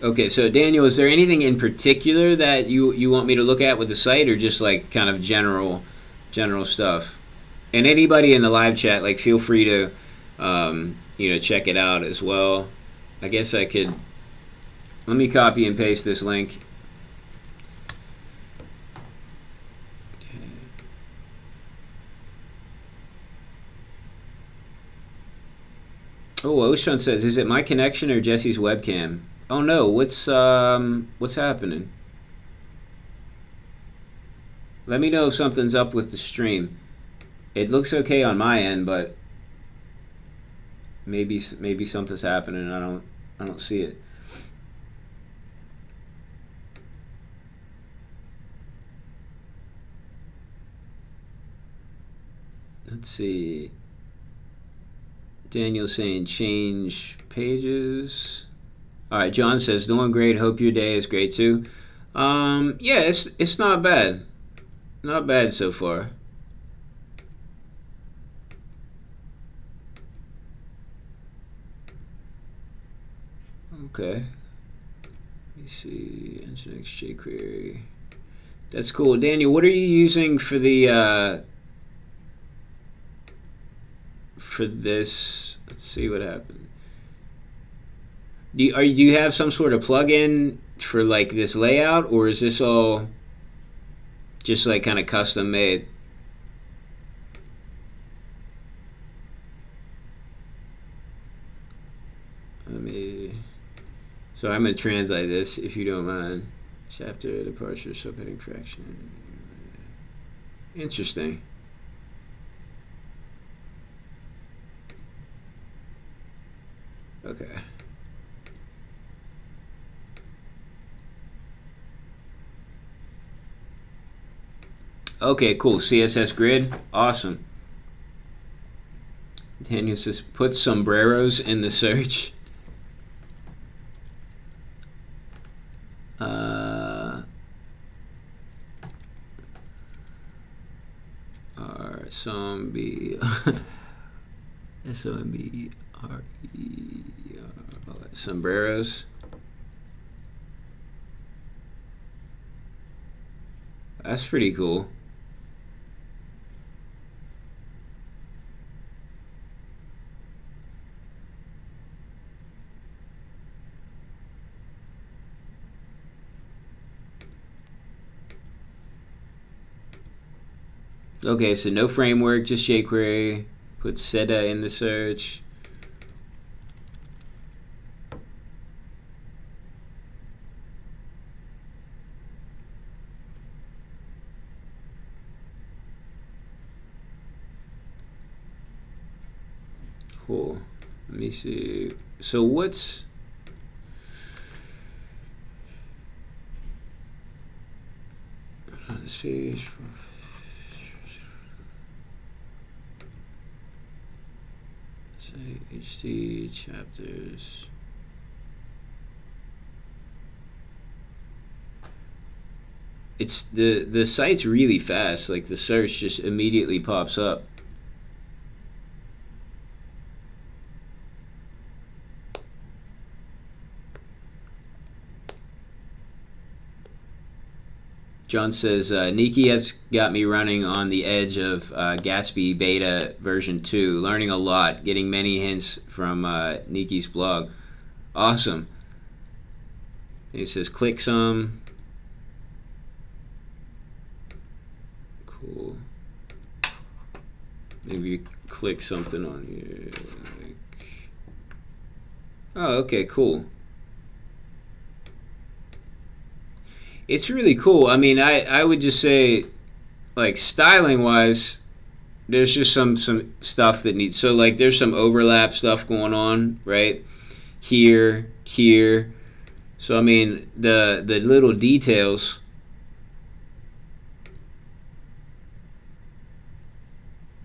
Okay, so Daniel, is there anything in particular that you want me to look at with the site, or just like kind of general stuff? And anybody in the live chat, like, feel free to, check it out as well. I guess I could, let me copy and paste this link. Okay. Oh, Oshun says, is it my connection or Jesse's webcam? Oh no, what's happening? Let me know if something's up with the stream. It looks okay on my end, but maybe something's happening and I don't see it. Let's see. Daniel's saying change pages. All right, John says doing great. Hope your day is great too. Yeah, it's not bad. Not bad so far. Okay. Let me see. Nginx jQuery. That's cool. Daniel, what are you using for the for this? Let's see what happened. Do you have some sort of plugin for like this layout, or is this all just like kind of custom made? So I'm going to translate this, if you don't mind. Chapter, departure, subheading, fraction. Interesting. Okay. Okay, cool. CSS grid. Awesome. Daniel says, put sombreros in the search. Sombre sombreros. That's pretty cool. Okay, so no framework, just jQuery. Put Seti in the search. Cool. Let me see. So what's... this page... say HT chapters. it's the site's really fast. Like the search just immediately pops up. John says, Niki has got me running on the edge of Gatsby Beta version 2, learning a lot, getting many hints from Niki's blog. Awesome. And he says, click some. Cool. Maybe you click something on here. Oh, okay, cool. It's really cool. I mean, I would just say, like, styling wise, there's just some stuff that needs, so like there's some overlap stuff going on right here. So I mean the little details,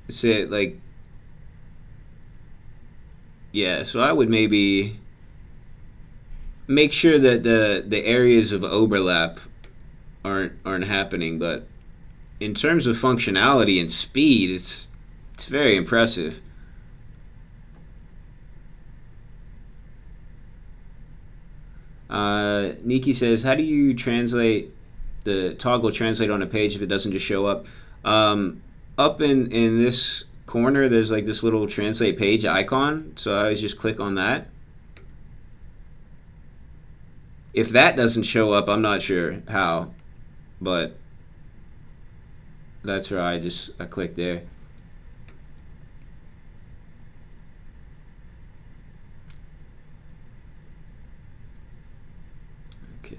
say like, yeah, so I would maybe make sure that the areas of overlap aren't happening, but in terms of functionality and speed, it's very impressive. Niki says, how do you translate the toggle translate on a page if it doesn't just show up? Up in this corner, there's like this little translate page icon, so I always just click on that. If that doesn't show up, I'm not sure how, but that's where I click there. Okay.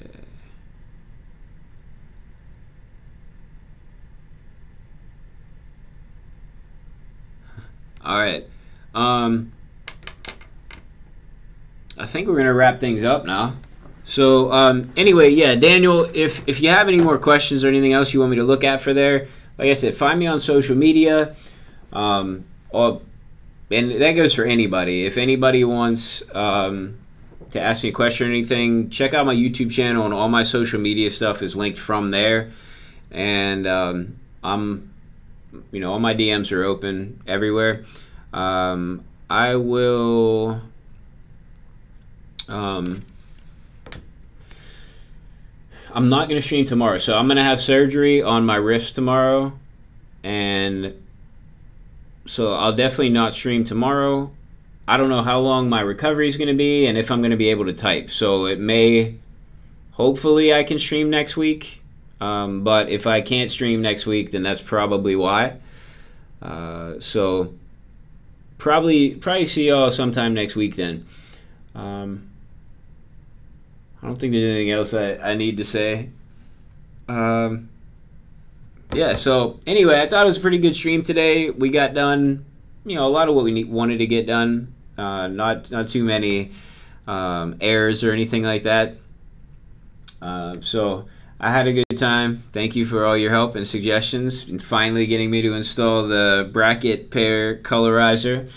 All right. I think we're gonna wrap things up now. So anyway, yeah, Daniel, if you have any more questions or anything else you want me to look at for there, like I said, find me on social media, and that goes for anybody. If anybody wants to ask me a question or anything, check out my YouTube channel, and all my social media stuff is linked from there. And all my DMs are open everywhere. I will. I'm not going to stream tomorrow, so I'm going to have surgery on my wrist tomorrow, and so I'll definitely not stream tomorrow. I don't know how long my recovery is going to be and if I'm going to be able to type, so it may, hopefully I can stream next week, but if I can't stream next week, then that's probably why. So probably see y'all sometime next week then. I don't think there's anything else I need to say. Yeah, so anyway, I thought it was a pretty good stream today. We got done, a lot of what we wanted to get done. Not too many errors or anything like that. So I had a good time. Thank you for all your help and suggestions, and finally getting me to install the bracket pair colorizer.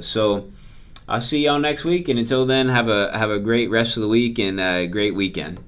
So I'll see y'all next week, and until then, have a great rest of the week and a great weekend.